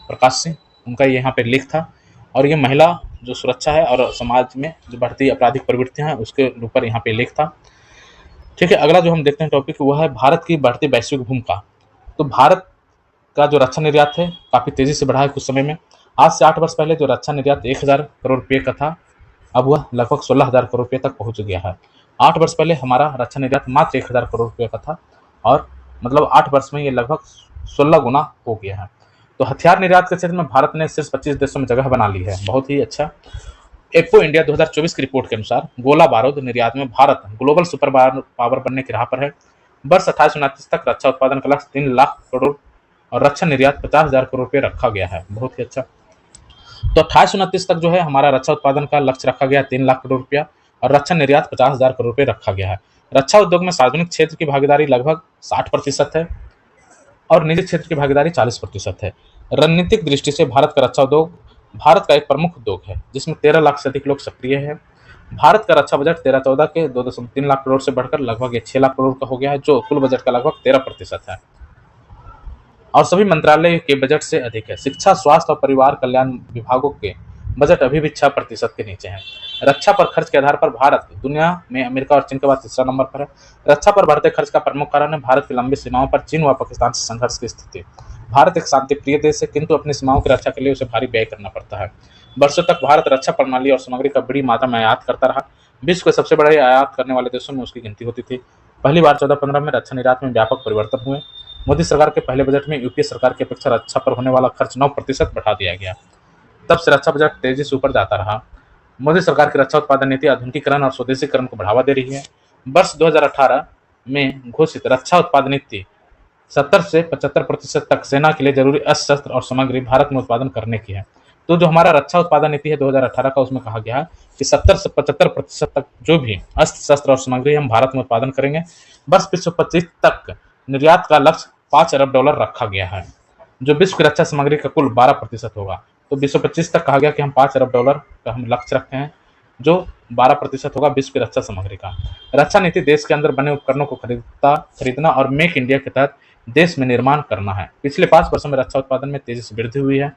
प्रकाश सिंह, उनका यहाँ पे लेख था। और ये महिला जो सुरक्षा है और समाज में जो बढ़ती आपराधिक प्रवृत्तियां हैं उसके ऊपर यहाँ पे लेख था। ठीक है, अगला जो हम देखते हैं टॉपिक वह है भारत की बढ़ती वैश्विक भूमिका। तो भारत का जो रक्षा निर्यात है काफ़ी तेज़ी से बढ़ा है कुछ समय में। आज से 8 वर्ष पहले जो रक्षा निर्यात 1000 करोड़ रुपये का था, अब वह लगभग 16,000 करोड़ रुपये तक पहुँच गया है। 8 वर्ष पहले हमारा रक्षा निर्यात मात्र 1000 करोड़ रुपये का था और मतलब 8 वर्ष में ये लगभग 16 गुना हो गया है। तो हथियार निर्यात के क्षेत्र में भारत ने शीर्ष 25 देशों में जगह बना ली है। बहुत ही अच्छा। एप्पो इंडिया 2024 की रिपोर्ट के अनुसार गोला बारूद निर्यात में भारत ग्लोबल सुपर पावर बनने की राह पर है। वर्ष 28-29 तक रक्षा उत्पादन का लक्ष्य 3 लाख करोड़ और रक्षा निर्यात 50,000 करोड़ रुपये रखा गया है। बहुत ही अच्छा। तो 28-29 तक जो है हमारा रक्षा उत्पादन का लक्ष्य रखा गया 3 लाख करोड़ रुपया और रक्षा निर्यात 50,000 करोड़ रुपये रखा गया है। रक्षा उद्योग में सार्वजनिक क्षेत्र की भागीदारी लगभग 60% है और निजी क्षेत्र की भागीदारी 40% है। रणनीतिक दृष्टि से भारत का रक्षा उद्योग भारत का एक प्रमुख उद्योग है जिसमें 13 लाख से अधिक लोग सक्रिय हैं। भारत का रक्षा बजट 13-14 के 2.3 लाख करोड़ से बढ़कर लगभग ये 6 लाख करोड़ का हो गया है, जो कुल बजट का लगभग 13% है और सभी मंत्रालय के बजट से अधिक है। शिक्षा, स्वास्थ्य और परिवार कल्याण विभागों के बजट अभी भी 6% के नीचे हैं। रक्षा पर खर्च के आधार पर भारत दुनिया में अमेरिका और चीन के बाद तीसरा नंबर पर है। रक्षा पर बढ़ते खर्च का प्रमुख कारण है भारत की लंबी सीमाओं पर चीन व पाकिस्तान से संघर्ष की स्थिति। भारत एक शांति प्रिय देश है, किंतु अपनी सीमाओं की रक्षा के लिए उसे भारी व्यय करना पड़ता है। वर्षों तक भारत रक्षा प्रणाली और सामग्री का बड़ी मात्रा में आयात करता रहा। विश्व के सबसे बड़े आयात करने वाले देशों में उसकी गिनती होती थी। पहली बार 14-15 में रक्षा निर्यात में व्यापक परिवर्तन हुए। मोदी सरकार के पहले बजट में यूपीए सरकार की अपेक्षा रक्षा पर होने वाला खर्च 9% बढ़ा दिया गया। तब से रक्षा बजट तेजी से ऊपर जाता रहा। मोदी सरकार की रक्षा उत्पादन नीति आधुनिकीकरण और स्वदेशीकरण को बढ़ावा दे रही है। वर्ष 2018 में घोषित रक्षा उत्पादन नीति 70 से 75% तक सेना के लिए जरूरी अस्त्र शस्त्र और सामग्री भारत में उत्पादन करने की है। तो जो हमारा रक्षा उत्पादन नीति है 2018 का, उसमें कहा गया है कि 70 से 75% तक जो भी अस्त्र शस्त्र और सामग्री हम भारत में उत्पादन करेंगे। वर्ष 2025 तक निर्यात का लक्ष्य $5 अरब रखा गया है, जो विश्व की रक्षा सामग्री का कुल 12% होगा। तो 2025 तक कहा गया कि हम $5 अरब का हम लक्ष्य रखते हैं, जो 12% होगा विश्व की रक्षा सामग्री का। रक्षा नीति देश के अंदर बने उपकरणों को खरीदना और मेक इंडिया के तहत देश में निर्माण करना है। पिछले 5 वर्षों में रक्षा उत्पादन में तेजी से वृद्धि हुई है,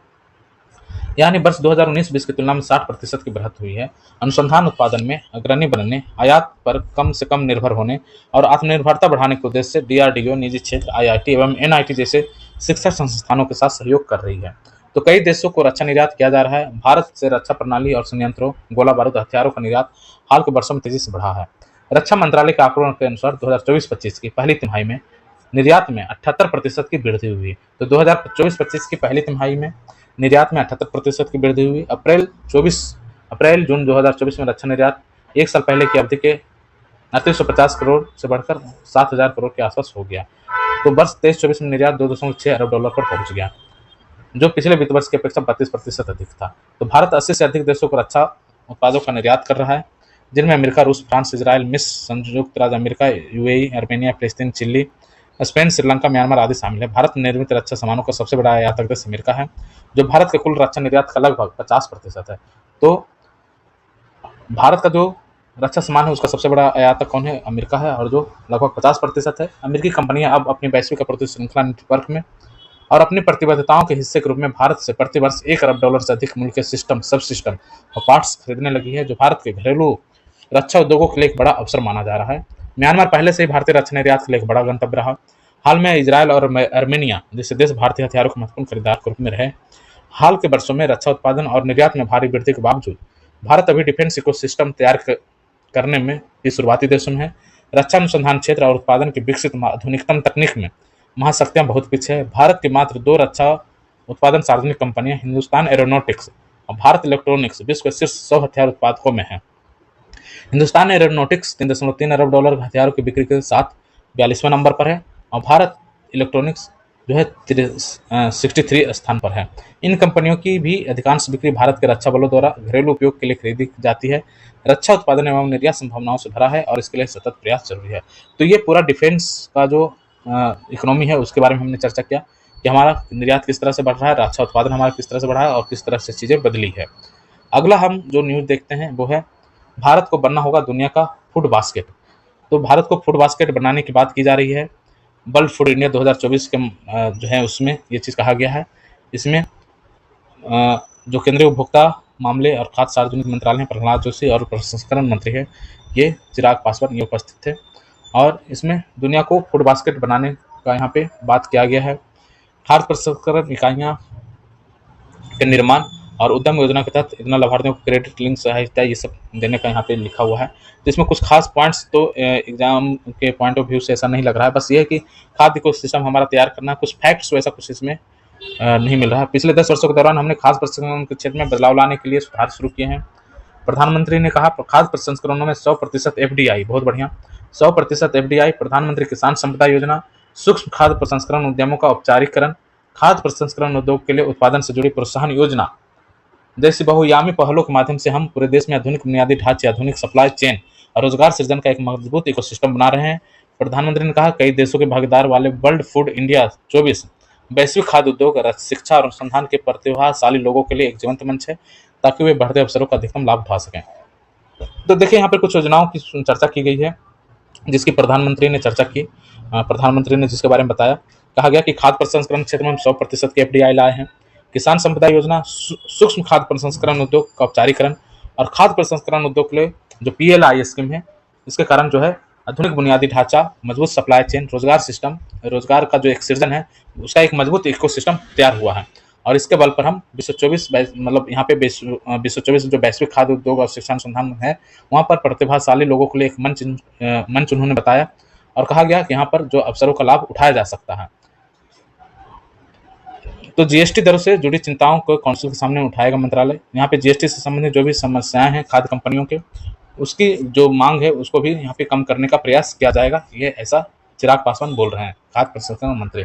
यानी वर्ष 2019-20 की तुलना में 60% की बढ़त हुई है। अनुसंधान उत्पादन में अग्रणी बनने, आयात पर कम से कम निर्भर होने और आत्मनिर्भरता बढ़ाने के उद्देश्य से डीआरडीओ, निजी क्षेत्र, आईआईटी एवं एनआईटी जैसे शिक्षा संस्थानों के साथ सहयोग कर रही है। तो कई देशों को रक्षा निर्यात किया जा रहा है। भारत से रक्षा प्रणाली और संयंत्रों, गोला बारूद, हथियारों का निर्यात हाल के वर्षों में तेजी से बढ़ा है। रक्षा मंत्रालय के आंकड़ों के अनुसार 2024-25 की पहली तिमाही में निर्यात में 78% की वृद्धि हुई। तो 2024-25 की पहली तिमाही में निर्यात में 78% की वृद्धि हुई। अप्रैल-जून 2024 में रक्षा निर्यात एक साल पहले की अवधि के 3850 करोड़ से बढ़कर 7000 करोड़ के आसपास हो गया। तो वर्ष 23-24 में निर्यात $2.6 अरब पर पहुंच गया, जो पिछले वित्त वर्ष की अपेक्षा 32% अधिक था। तो भारत 80 से अधिक देशों को रक्षा उत्पादों का निर्यात कर रहा है, जिनमें अमेरिका, रूस, फ्रांस, इजराइल, मिस्र, संयुक्त राज्य अमेरिका, यूएई, अर्मेनिया, फिलिस्तीन, चिली, स्पेन, श्रीलंका, म्यांमार आदि शामिल है। भारत निर्मित रक्षा सामानों का सबसे बड़ा आयातक देश अमेरिका है, जो भारत के कुल रक्षा निर्यात का लगभग 50% है। तो भारत का जो रक्षा सामान है उसका सबसे बड़ा आयातक कौन है? अमेरिका है, और जो लगभग 50% है। अमेरिकी कंपनियां अब अपनी वैश्विक आपूर्ति श्रृंखला नेटवर्क में और अपनी प्रतिबद्धताओं के हिस्से के रूप में भारत से प्रति वर्ष $1 अरब से अधिक मूल्य के सिस्टम, सब सिस्टम और पार्ट्स खरीदने लगी है, जो भारत के घरेलू रक्षा उद्योगों के लिए एक बड़ा अवसर माना जा रहा है। म्यांमार पहले से ही भारतीय रक्षा निर्यात के लिए एक बड़ा गंतव्य रहा। हाल में इजरायल और अर्मेनिया जैसे देश भारतीय हथियारों के महत्वपूर्ण खरीदार के रूप में रहे। हाल के वर्षों में रक्षा उत्पादन और निर्यात में भारी वृद्धि के बावजूद भारत अभी डिफेंस इकोसिस्टम तैयार करने में भी शुरुआती देशों में है। रक्षा अनुसंधान क्षेत्र और उत्पादन की विकसित आधुनिकतम तकनीक में महाशक्तियां बहुत पीछे है। भारत की मात्र 2 रक्षा उत्पादन सार्वजनिक कंपनियां हिंदुस्तान एरोनॉटिक्स और भारत इलेक्ट्रॉनिक्स विश्व के शीर्ष 100 हथियार उत्पादकों में है। हिंदुस्तान एरोनॉटिक्स $3.3 अरब की हथियारों की बिक्री के साथ 42वें नंबर पर है, और भारत इलेक्ट्रॉनिक्स जो है 63 स्थान पर है। इन कंपनियों की भी अधिकांश बिक्री भारत के रक्षा बलों द्वारा घरेलू उपयोग के लिए खरीदी जाती है। रक्षा उत्पादन एवं निर्यात संभावनाओं से भरा है और इसके लिए सतत प्रयास जरूरी है। तो ये पूरा डिफेंस का जो इकोनॉमी है उसके बारे में हमने चर्चा किया कि हमारा निर्यात किस तरह से बढ़ रहा है, रक्षा उत्पादन हमारा किस तरह से बढ़ा है और किस तरह से चीज़ें बदली है। अगला हम जो न्यूज़ देखते हैं वो है भारत को बनना होगा दुनिया का फूड बास्केट। तो भारत को फूड बास्केट बनाने की बात की जा रही है। वर्ल्ड फूड इंडिया 2024 के जो है उसमें ये चीज़ कहा गया है। इसमें जो केंद्रीय उपभोक्ता मामले और खाद्य सार्वजनिक मंत्रालय प्रहलाद जोशी और प्रसंस्करण मंत्री है ये चिराग पासवान ये उपस्थित थे, और इसमें दुनिया को फूड बास्केट बनाने का यहाँ पे बात किया गया है। खाद्य प्रसंस्करण इकाइयाँ के निर्माण और उद्यम योजना के तहत इतना लाभार्थियों को क्रेडिट लिंक सहायता ये सब देने का यहाँ पे लिखा हुआ है। तो इसमें कुछ खास पॉइंट्स तो एग्जाम के पॉइंट ऑफ व्यू से ऐसा नहीं लग रहा है, बस ये है कि खाद्य को सिस्टम हमारा तैयार करना, कुछ फैक्ट्स वैसा कुछ इसमें नहीं मिल रहा है। पिछले 10 वर्षों के दौरान हमने खाद्य प्रसंस्करण के क्षेत्र में बदलाव लाने के लिए सुधार शुरू किए हैं। प्रधानमंत्री ने कहा खाद्य प्रसंस्करणों में 100% एफडीआई, बहुत बढ़िया, 100% एफडीआई, प्रधानमंत्री किसान संपदा योजना, सूक्ष्म खाद्य प्रसंस्करण उद्यमों का औपचारिकरण, खाद्य प्रसंस्करण उद्योग के लिए उत्पादन से जुड़ी प्रोत्साहन योजना जैसी बहुआयामी पहलों के माध्यम से हम पूरे देश में आधुनिक बुनियादी ढांचे, आधुनिक सप्लाई चेन और रोजगार सृजन का एक मजबूत इकोसिस्टम बना रहे हैं। प्रधानमंत्री ने कहा कई देशों के भागीदार वाले वर्ल्ड फूड इंडिया 24 वैश्विक खाद्य उद्योग शिक्षा और अनुसंधान के प्रतिभाशाली लोगों के लिए एक जीवंत मंच है, ताकि वे बढ़ते अवसरों का अधिकतम लाभ उठा सकें। तो देखिए, यहाँ पे कुछ योजनाओं की चर्चा की गई है जिसकी प्रधानमंत्री ने चर्चा की। प्रधानमंत्री ने जिसके बारे में बताया, कहा गया कि खाद्य प्रसंस्करण क्षेत्र में हम 100% के एफडीआई लाए हैं। किसान संपदा योजना, सूक्ष्म खाद्य प्रसंस्करण उद्योग का औपचारीकरण और खाद्य प्रसंस्करण उद्योग के लिए जो पीएलआई स्कीम है, इसके कारण जो है आधुनिक बुनियादी ढांचा, मजबूत सप्लाई चेन, रोजगार सिस्टम, रोजगार का जो एक सृजन है उसका एक मजबूत इकोसिस्टम तैयार हुआ है। और इसके बल पर हम विश्व 24 मतलब यहाँ पे विश्व 24 जो वैश्विक खाद्य उद्योग और शिक्षा अनुसंधान है, वहाँ पर प्रतिभाशाली लोगों के लिए एक मंच उन्होंने बताया और कहा गया कि यहाँ पर जो अवसरों का लाभ उठाया जा सकता है। तो जीएसटी दरों से जुड़ी चिंताओं को काउंसिल के सामने उठाएगा मंत्रालय। यहाँ पे जीएसटी से संबंधित जो भी समस्याएं हैं खाद्य कंपनियों के, उसकी जो मांग है उसको भी यहाँ पे कम करने का प्रयास किया जाएगा, ये ऐसा चिराग पासवान बोल रहे हैं, खाद्य प्रसंस्करण मंत्री।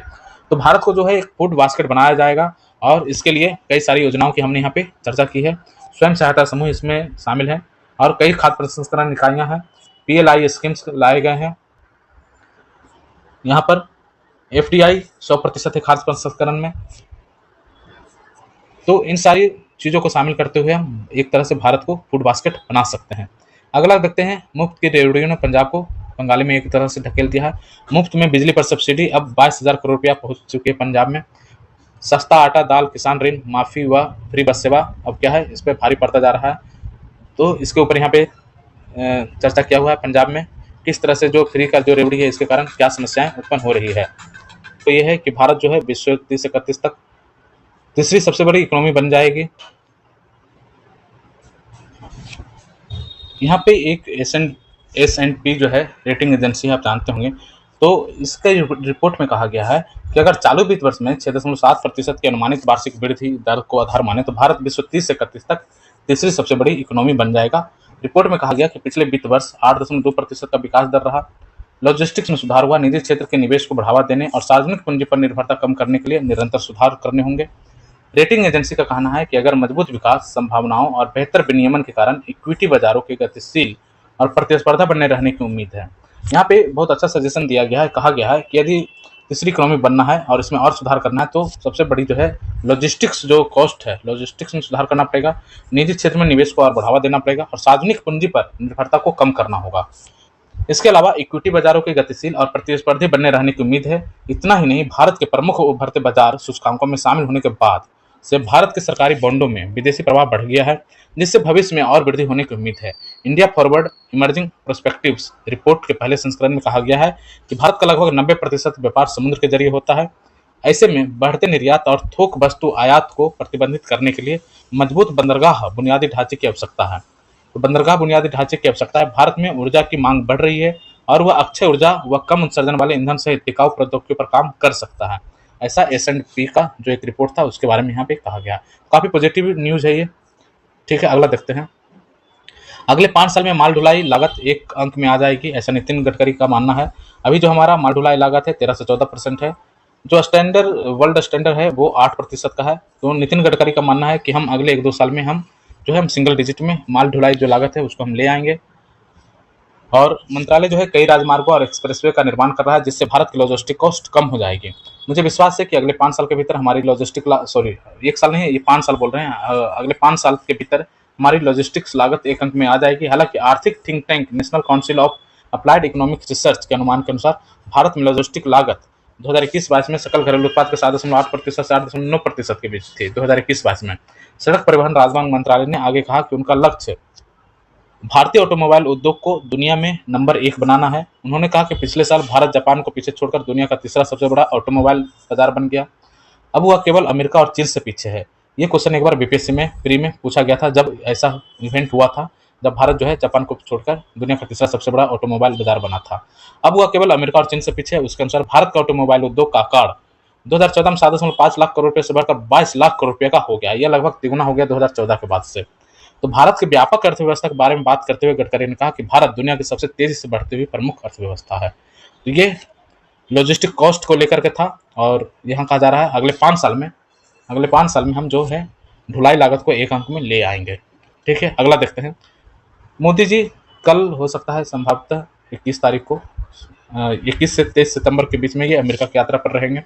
तो भारत को जो है एक फूड बास्केट बनाया जाएगा और इसके लिए कई सारी योजनाओं की हमने यहाँ पे चर्चा की है। स्वयं सहायता समूह इसमें शामिल है और कई खाद्य प्रसंस्करण इकाइयाँ हैं, पीएलआई स्कीम्स लाए गए हैं। यहाँ पर एफडीआई 100% है खाद्य प्रसंस्करण में। तो इन सारी चीज़ों को शामिल करते हुए हम एक तरह से भारत को फूड बास्केट बना सकते हैं। अगला देखते हैं, मुफ्त की रेवड़ियों ने पंजाब को बंगाली में एक तरह से ढकेल दिया है। मुफ्त में बिजली पर सब्सिडी अब 22,000 करोड़ रुपया पहुंच चुकी है पंजाब में। सस्ता आटा दाल, किसान ऋण माफी व फ्री बस सेवा अब क्या है, इस पर भारी पड़ता जा रहा है। तो इसके ऊपर यहाँ पे चर्चा किया हुआ है पंजाब में किस तरह से जो फ्री का जो रेवड़ी है इसके कारण क्या समस्याएं उत्पन्न हो रही है। तो ये है कि भारत जो है विश्व 30-31 तक तीसरी सबसे बड़ी इकोनॉमी बन जाएगी। यहाँ पे एक एस एंड पी जो है रेटिंग एजेंसी है, आप जानते होंगे। तो इसके रिपोर्ट में कहा गया है कि अगर चालू वित्त वर्ष में 6.7% की अनुमानित वार्षिक वृद्धि दर को आधार माने तो भारत विश्व 30 से 31 तक तीसरी सबसे बड़ी इकोनॉमी बन जाएगा। रिपोर्ट में कहा गया कि पिछले वित्त वर्ष 8.2% का विकास दर रहा। लॉजिस्टिक्स में सुधार हुआ, निजी क्षेत्र के निवेश को बढ़ावा देने और सार्वजनिक पूंजी पर निर्भरता कम करने के लिए निरंतर सुधार करने होंगे। रेटिंग एजेंसी का कहना है कि अगर मजबूत विकास संभावनाओं और बेहतर विनियमन के कारण इक्विटी बाजारों के गतिशील और प्रतिस्पर्धा बने रहने की उम्मीद है। यहाँ पे बहुत अच्छा सजेशन दिया गया है, कहा गया है कि यदि तीसरी इकोनॉमी बनना है और इसमें और सुधार करना है तो सबसे बड़ी जो है लॉजिस्टिक्स जो कॉस्ट है, लॉजिस्टिक्स में सुधार करना पड़ेगा, निजी क्षेत्र में निवेश को और बढ़ावा देना पड़ेगा और सार्वजनिक पूंजी पर निर्भरता को कम करना होगा। इसके अलावा इक्विटी बाजारों के गतिशील और प्रतिस्पर्धी बनने रहने की उम्मीद है। इतना ही नहीं, भारत के प्रमुख उभरते बाजार सूचकांकों में शामिल होने के बाद से भारत के सरकारी बॉन्डों में विदेशी प्रभाव बढ़ गया है, जिससे भविष्य में और वृद्धि होने की उम्मीद है। India forward emerging prospectives report के पहले संस्करण में कहा गया है कि भारत का लगभग 90% व्यापार समुद्र के जरिए होता है। ऐसे में बढ़ते निर्यात और थोक वस्तु आयात को प्रतिबंधित करने के लिए मजबूत बंदरगाह बुनियादी ढांचे की आवश्यकता है। तो बंदरगाह बुनियादी ढांचे की आवश्यकता है। भारत में ऊर्जा की मांग बढ़ रही है और वह अक्षय ऊर्जा व कम उत्सर्जन वाले ईंधन सहित टिकाऊ प्रौद्योगिकी पर काम कर सकता है। ऐसा एस&पी का जो एक रिपोर्ट था उसके बारे में यहाँ पे कहा गया। काफी पॉजिटिव न्यूज है ये। ठीक है, अगला देखते हैं। अगले 5 साल में माल ढुलाई लागत एक अंक में आ जाएगी, ऐसा नितिन गडकरी का मानना है। अभी जो हमारा माल ढुलाई लागत है 13 से 14% है। जो वर्ल्ड स्टैंडर्ड है वो 8% का है। तो नितिन गडकरी का मानना है कि हम अगले 1-2 साल में हम सिंगल डिजिट में माल ढुलाई जो लागत है उसको हम ले आएंगे। और मंत्रालय जो है कई राजमार्गों और एक्सप्रेसवे का निर्माण कर रहा है, जिससे भारत की लॉजिस्टिक कॉस्ट कम हो जाएगी। मुझे विश्वास है कि अगले 5 साल के भीतर हमारी एक साल नहीं, ये 5 साल बोल रहे हैं, अगले 5 साल के भीतर हमारी लॉजिस्टिक्स लागत एक अंक में आ जाएगी। हालांकि आर्थिक think tank national council of applied economic research के अनुमान के अनुसार भारत में लॉजिस्टिक लागत 2021-22 में सकल घरेलू उत्पाद के 7.8% से 8.9% के बीच थी। 2021-22 में सड़क परिवहन राजमार्ग मंत्रालय ने आगे कहा कि उनका लक्ष्य भारतीय ऑटोमोबाइल उद्योग को दुनिया में नंबर 1 बनाना है। उन्होंने कहा कि पिछले साल भारत जापान को पीछे छोड़कर दुनिया का तीसरा सबसे बड़ा ऑटोमोबाइल बाजार बन गया। अब वह केवल अमेरिका और चीन से पीछे है। ये क्वेश्चन एक बार बीपीएससी में प्री में पूछा गया था, जब ऐसा इवेंट हुआ था, जब भारत जो है जापान को छोड़कर दुनिया का तीसरा सबसे बड़ा ऑटोमोबाइल बाजार बना था। अब वह केवल अमेरिका और चीन से पीछे है। उसके अनुसार भारत का ऑटोमोबाइल उद्योग का आकार 2014 में 7.5 लाख करोड़ रुपये से बढ़कर 22 लाख करोड़ रुपये का हो गया। यह लगभग तिगुना हो गया 2014 के बाद से। तो भारत की व्यापक अर्थव्यवस्था के बारे में बात करते हुए गडकरी ने कहा कि भारत दुनिया की सबसे तेजी से बढ़ती हुई प्रमुख अर्थव्यवस्था है। तो ये लॉजिस्टिक कॉस्ट को लेकर के था और यहाँ कहा जा रहा है अगले 5 साल में हम जो है ढुलाई लागत को एक अंक में ले आएंगे। ठीक है, अगला देखते हैं। मोदी जी कल हो सकता है संभवतः 21 तारीख को 21 से 23 सितंबर के बीच में ये अमेरिका की यात्रा पर रहेंगे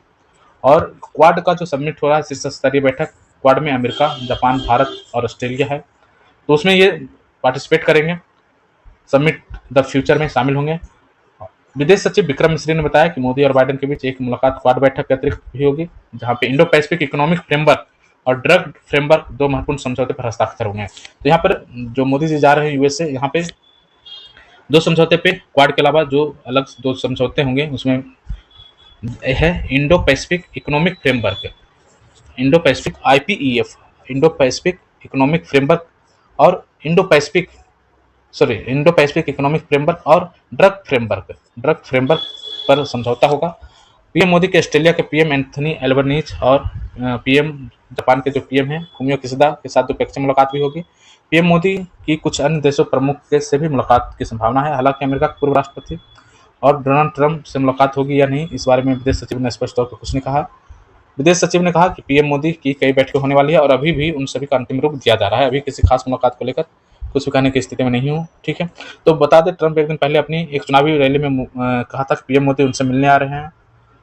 और क्वाड का जो समिट हो रहा है शीर्ष स्तरीय बैठक, क्वाड में अमेरिका, जापान, भारत और ऑस्ट्रेलिया है, तो उसमें ये पार्टिसिपेट करेंगे, समिट द फ्यूचर में शामिल होंगे। विदेश सचिव विक्रम मिश्री ने बताया कि मोदी और बाइडेन के बीच एक मुलाकात क्वाड बैठक के अतिरिक्त भी होगी, जहां पे इंडो पैसिफिक इकोनॉमिक फ्रेमवर्क और ड्रग फ्रेमवर्क दो महत्वपूर्ण समझौते पर हस्ताक्षर होंगे। तो यहाँ पर जो मोदी जी जा रहे हैं यूएसए, यहाँ पे दो समझौते पे क्वाड के अलावा जो अलग दो समझौते होंगे उसमें है Indo Pacific economic framework, Indo Pacific IPEF, Indo Pacific economic framework और इंडो पैसिफिक इकोनॉमिक फ्रेमवर्क और ड्रग फ्रेमवर्क पर समझौता होगा। पीएम मोदी के ऑस्ट्रेलिया के पीएम एंथनी एल्बनीज और पीएम जापान के जो पीएम हैं फुमियो किशिदा के साथ द्विपक्षीय मुलाकात भी होगी। पीएम मोदी की कुछ अन्य देशों प्रमुख के से भी मुलाकात की संभावना है। हालांकि अमेरिका के पूर्व राष्ट्रपति और डोनाल्ड ट्रंप से मुलाकात होगी या नहीं, इस बारे में विदेश सचिव ने स्पष्ट तौर पर कुछ नहीं कहा। विदेश सचिव ने कहा कि पीएम मोदी की कई बैठकें होने वाली है और अभी भी उन सभी का अंतिम रूप दिया जा रहा है। अभी किसी खास मुलाकात को लेकर कुछ भी कहने की स्थिति में नहीं हूँ। ठीक है, तो बता दें, ट्रंप एक दिन पहले अपनी एक चुनावी रैली में कहा था कि पीएम मोदी उनसे मिलने आ रहे हैं।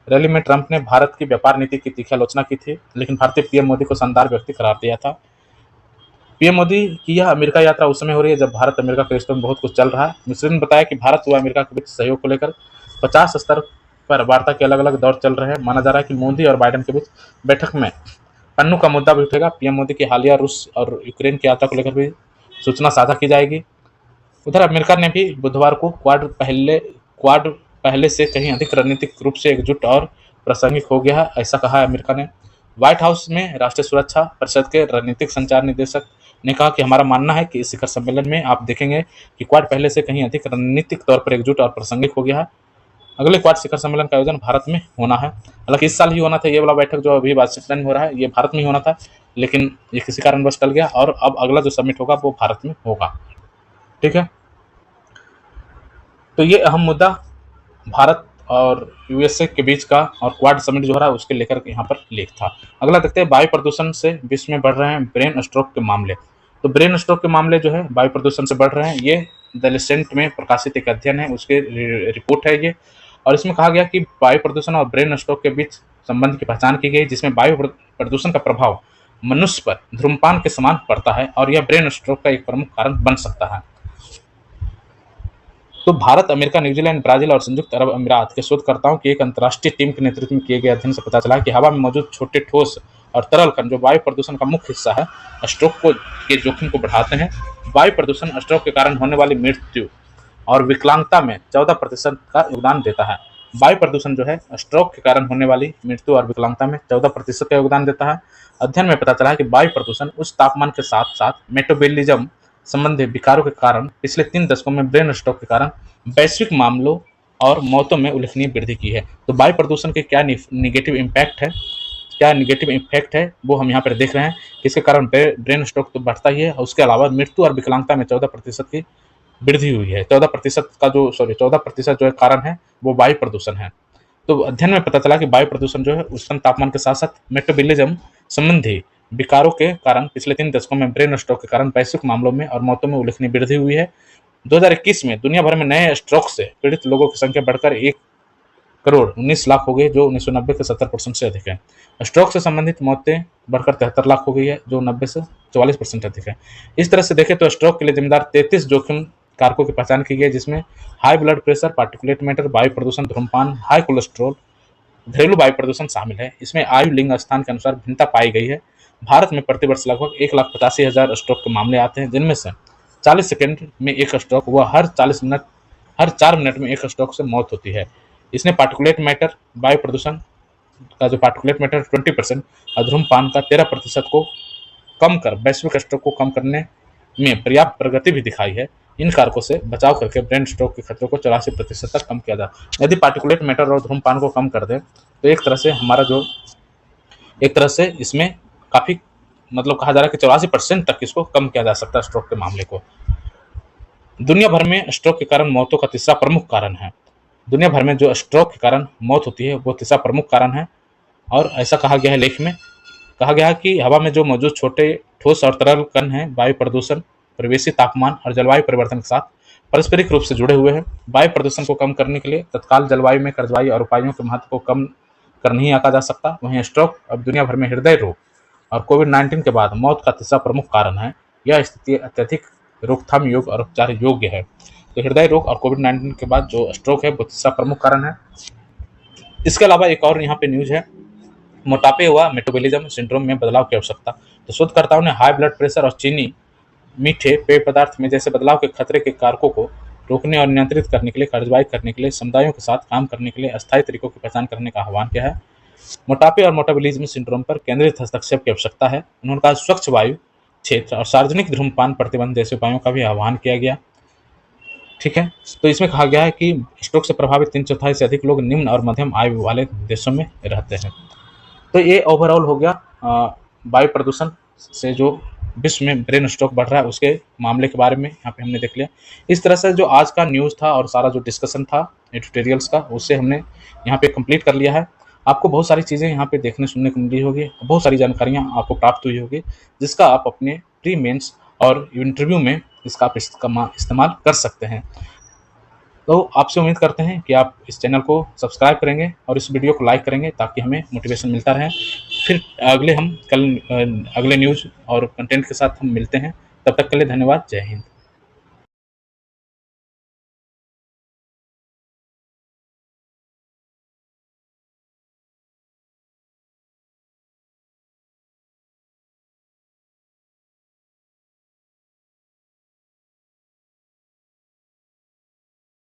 रैली में ट्रंप ने भारत की व्यापार नीति की तीखी आलोचना की थी, लेकिन भारतीय पीएम मोदी को शानदार व्यक्ति करार दिया था। पीएम मोदी की यह अमेरिका यात्रा उस समय हो रही है जब भारत अमेरिका के रिश्तों में बहुत कुछ चल रहा है। मिश्री ने बताया कि भारत व अमेरिका के बीच सहयोग को लेकर 50 स्तर पर वार्ता के अलग अलग दौर चल रहे हैं। माना जा रहा है कि मोदी और बाइडेन के बीच बैठक में पन्नू का मुद्दा भी उठेगा। पीएम मोदी की हालिया रूस और यूक्रेन की यात्रा को लेकर भी सूचना साझा की जाएगी। उधर अमेरिका ने भी बुधवार को क्वाड पहले से कहीं अधिक रणनीतिक रूप से एकजुट और प्रासंगिक हो गया है, ऐसा कहा है अमेरिका ने। व्हाइट हाउस में राष्ट्रीय सुरक्षा परिषद के रणनीतिक संचार निदेशक ने कहा कि हमारा मानना है कि इस शिखर सम्मेलन में आप देखेंगे कि क्वाड पहले से कहीं अधिक रणनीतिक तौर पर एकजुट और प्रासंगिक हो गया है। अगले क्वाड शिखर सम्मेलन का आयोजन भारत में होना है। हालांकि इस साल ही होना था, ये वाला बैठक जो अभी वाशिंगटन में हो रहा है ये भारत में ही होना था, लेकिन ये किसी कारणवश टल गया और अब अगला जो समिट होगा वो भारत में होगा। ठीक है, तो ये अहम मुद्दा भारत और यूएसए के बीच का और क्वाड समिट जो हो रहा है उसके लेकर यहाँ पर लेख था। अगला देखते हैं, वायु प्रदूषण से विश्व में बढ़ रहे हैं ब्रेन स्ट्रोक के मामले। तो ब्रेन स्ट्रोक के मामले जो है वायु प्रदूषण से बढ़ रहे हैं, ये द लेसेंट में प्रकाशित एक अध्ययन है, उसके रिपोर्ट है ये। और इसमें कहा गया कि वायु प्रदूषण और ब्रेन स्ट्रोक के बीच संबंध की पहचान की गई, जिसमें वायु प्रदूषण का प्रभाव मनुष्य पर धूम्रपान के समान पड़ता है और यह ब्रेन स्ट्रोक का एक प्रमुख कारण बन सकता है। तो भारत, अमेरिका, न्यूजीलैंड, ब्राजील और संयुक्त अरब अमीरात के शोधकर्ताओं की एक अंतर्राष्ट्रीय टीम के नेतृत्व में किए गए अध्ययन से पता चला कि हवा में मौजूद छोटे ठोस और तरल कण जो वायु प्रदूषण का मुख्य हिस्सा है, स्ट्रोक के जोखिम को बढ़ाते हैं। वायु प्रदूषण स्ट्रोक के कारण होने वाली मृत्यु और विकलांगता में 14% का योगदान देता है। वायु प्रदूषण जो है स्ट्रोक के कारण होने वाली मृत्यु और विकलांगता में 14% का योगदान देता है। अध्ययन में पता चला है कि वायु प्रदूषण उच्च तापमान के साथ साथ मेटाबॉलिज्म संबंधी विकारों के कारण पिछले 3 दशकों में ब्रेन स्ट्रोक के कारण वैश्विक मामलों और मौतों में उल्लेखनीय वृद्धि की है। तो वायु प्रदूषण के क्या निगेटिव इम्पैक्ट है वो हम यहाँ पर देख रहे हैं कि इसके कारण ब्रेन स्ट्रोक तो बढ़ता ही है, उसके अलावा मृत्यु और विकलांगता में 14% की वृद्धि हुई है। 14% जो कारण है वो वायु प्रदूषण है। तो अध्ययन में पता चला कि वायु प्रदूषण जो है उच्चतम तापमान के साथ साथ मेटाबॉलिज्म संबंधी विकारों के कारण पिछले 3 दशकों में ब्रेन स्ट्रोक के कारण वैश्विक मामलों में और मौतों में उल्लेखनीय वृद्धि हुई है। 2021 में दुनिया भर में नए स्ट्रोक से पीड़ित लोगों की संख्या बढ़कर 1,19,00,000 हो गई, जो 1990 के 70% से अधिक है। स्ट्रोक से संबंधित मौतें बढ़कर 73 लाख हो गई है, जो 90 से 44% अधिक है। इस तरह से देखें तो स्ट्रोक के लिए जिम्मेदार 33 जोखिम कारकों की पहचान की गई, जिसमें high blood pressure, particulate matter, वायु प्रदूषण, धूम्रपान, हाई कोलेस्ट्रॉल, घरेलू वायु प्रदूषण शामिल है। इसमें आयु, लिंग, स्थान के अनुसार भिन्नता पाई गई है। भारत में प्रतिवर्ष लगभग 1,85,000 स्ट्रोक के मामले आते हैं, जिनमें से 40 सेकंड में एक स्ट्रोक व हर 4 मिनट में एक स्ट्रोक से मौत होती है। इसने पार्टिकुलेट मैटर वायु प्रदूषण का जो पार्टिकुलेट मैटर 20% और धूम्रपान का 13% को कम कर वैश्विक स्ट्रोक को कम करने में पर्याप्त प्रगति भी दिखाई है। इन कारकों से बचाव करके ब्रेन स्ट्रोक के खतरे को 84% तक कम किया जा। यदि पार्टिकुलेट मैटर और धूम्रपान को कम कर दें तो एक तरह से इसमें काफ़ी कहा जा रहा है कि 84% तक इसको कम किया जा सकता है स्ट्रोक के मामले को। दुनिया भर में स्ट्रोक के कारण मौतों का तीसरा प्रमुख कारण है। दुनिया भर में जो स्ट्रोक के कारण मौत होती है वो तीसरा प्रमुख कारण है। और ऐसा कहा गया है, लेख में कहा गया है कि हवा में जो मौजूद छोटे ठोस और तरल कण हैं, वायु प्रदूषण, परिवेशी तापमान और जलवायु परिवर्तन के साथ पारस्परिक रूप से जुड़े हुए हैं। वायु प्रदूषण को कम करने के लिए तत्काल जलवायु में कर्जवायु और उपायों के महत्व को कम कर नहीं आंका जा सकता। वहीं स्ट्रोक अब दुनिया भर में हृदय रोग और कोविड-19 के बाद मौत का तीसरा प्रमुख कारण है। यह स्थिति अत्यधिक रोकथाम योग्य और उपचार योग्य है। तो हृदय रोग और कोविड-19 के बाद जो स्ट्रोक है वो तीसरा प्रमुख कारण है। इसके अलावा एक और यहाँ पे न्यूज़ है, मोटापे हुआ मेटाबॉलिज्म सिंड्रोम में बदलाव की आवश्यकता। तो शोधकर्ताओं ने हाई ब्लड प्रेशर और चीनी मीठे पेय पदार्थ में जैसे बदलाव के खतरे के कारकों को रोकने और नियंत्रित करने के लिए, कार्रवाई करने के लिए, समुदायों के साथ काम करने के लिए अस्थायी तरीकों की पहचान करने का आह्वान किया है। मोटापे और मेटाबॉलिज्म सिंड्रोम पर केंद्रित हस्तक्षेप की आवश्यकता है। उन्होंने कहा स्वच्छ वायु क्षेत्र और सार्वजनिक धूम्रपान प्रतिबंध जैसे उपायों का भी आह्वान किया गया। ठीक है, तो इसमें कहा गया है कि स्ट्रोक से प्रभावित 3/4 से अधिक लोग निम्न और मध्यम आय वाले देशों में रहते हैं। तो ये ओवरऑल हो गया वायु प्रदूषण से जो विश्व में ब्रेन स्ट्रोक बढ़ रहा है उसके मामले के बारे में यहाँ पे हमने देख लिया। इस तरह से जो आज का न्यूज़ था और सारा जो डिस्कशन था एडिटोरियल्स का, उससे हमने यहाँ पे कंप्लीट कर लिया है। आपको बहुत सारी चीज़ें यहाँ पे देखने सुनने को मिली होगी, बहुत सारी जानकारियाँ आपको प्राप्त हुई होगी, जिसका आप अपने प्री मेंस और इंटरव्यू में इसका आप इस्तेमाल कर सकते हैं। तो आपसे उम्मीद करते हैं कि आप इस चैनल को सब्सक्राइब करेंगे और इस वीडियो को लाइक करेंगे ताकि हमें मोटिवेशन मिलता रहे। फिर अगले न्यूज़ और कंटेंट के साथ हम मिलते हैं। तब तक के लिए धन्यवाद। जय हिंद।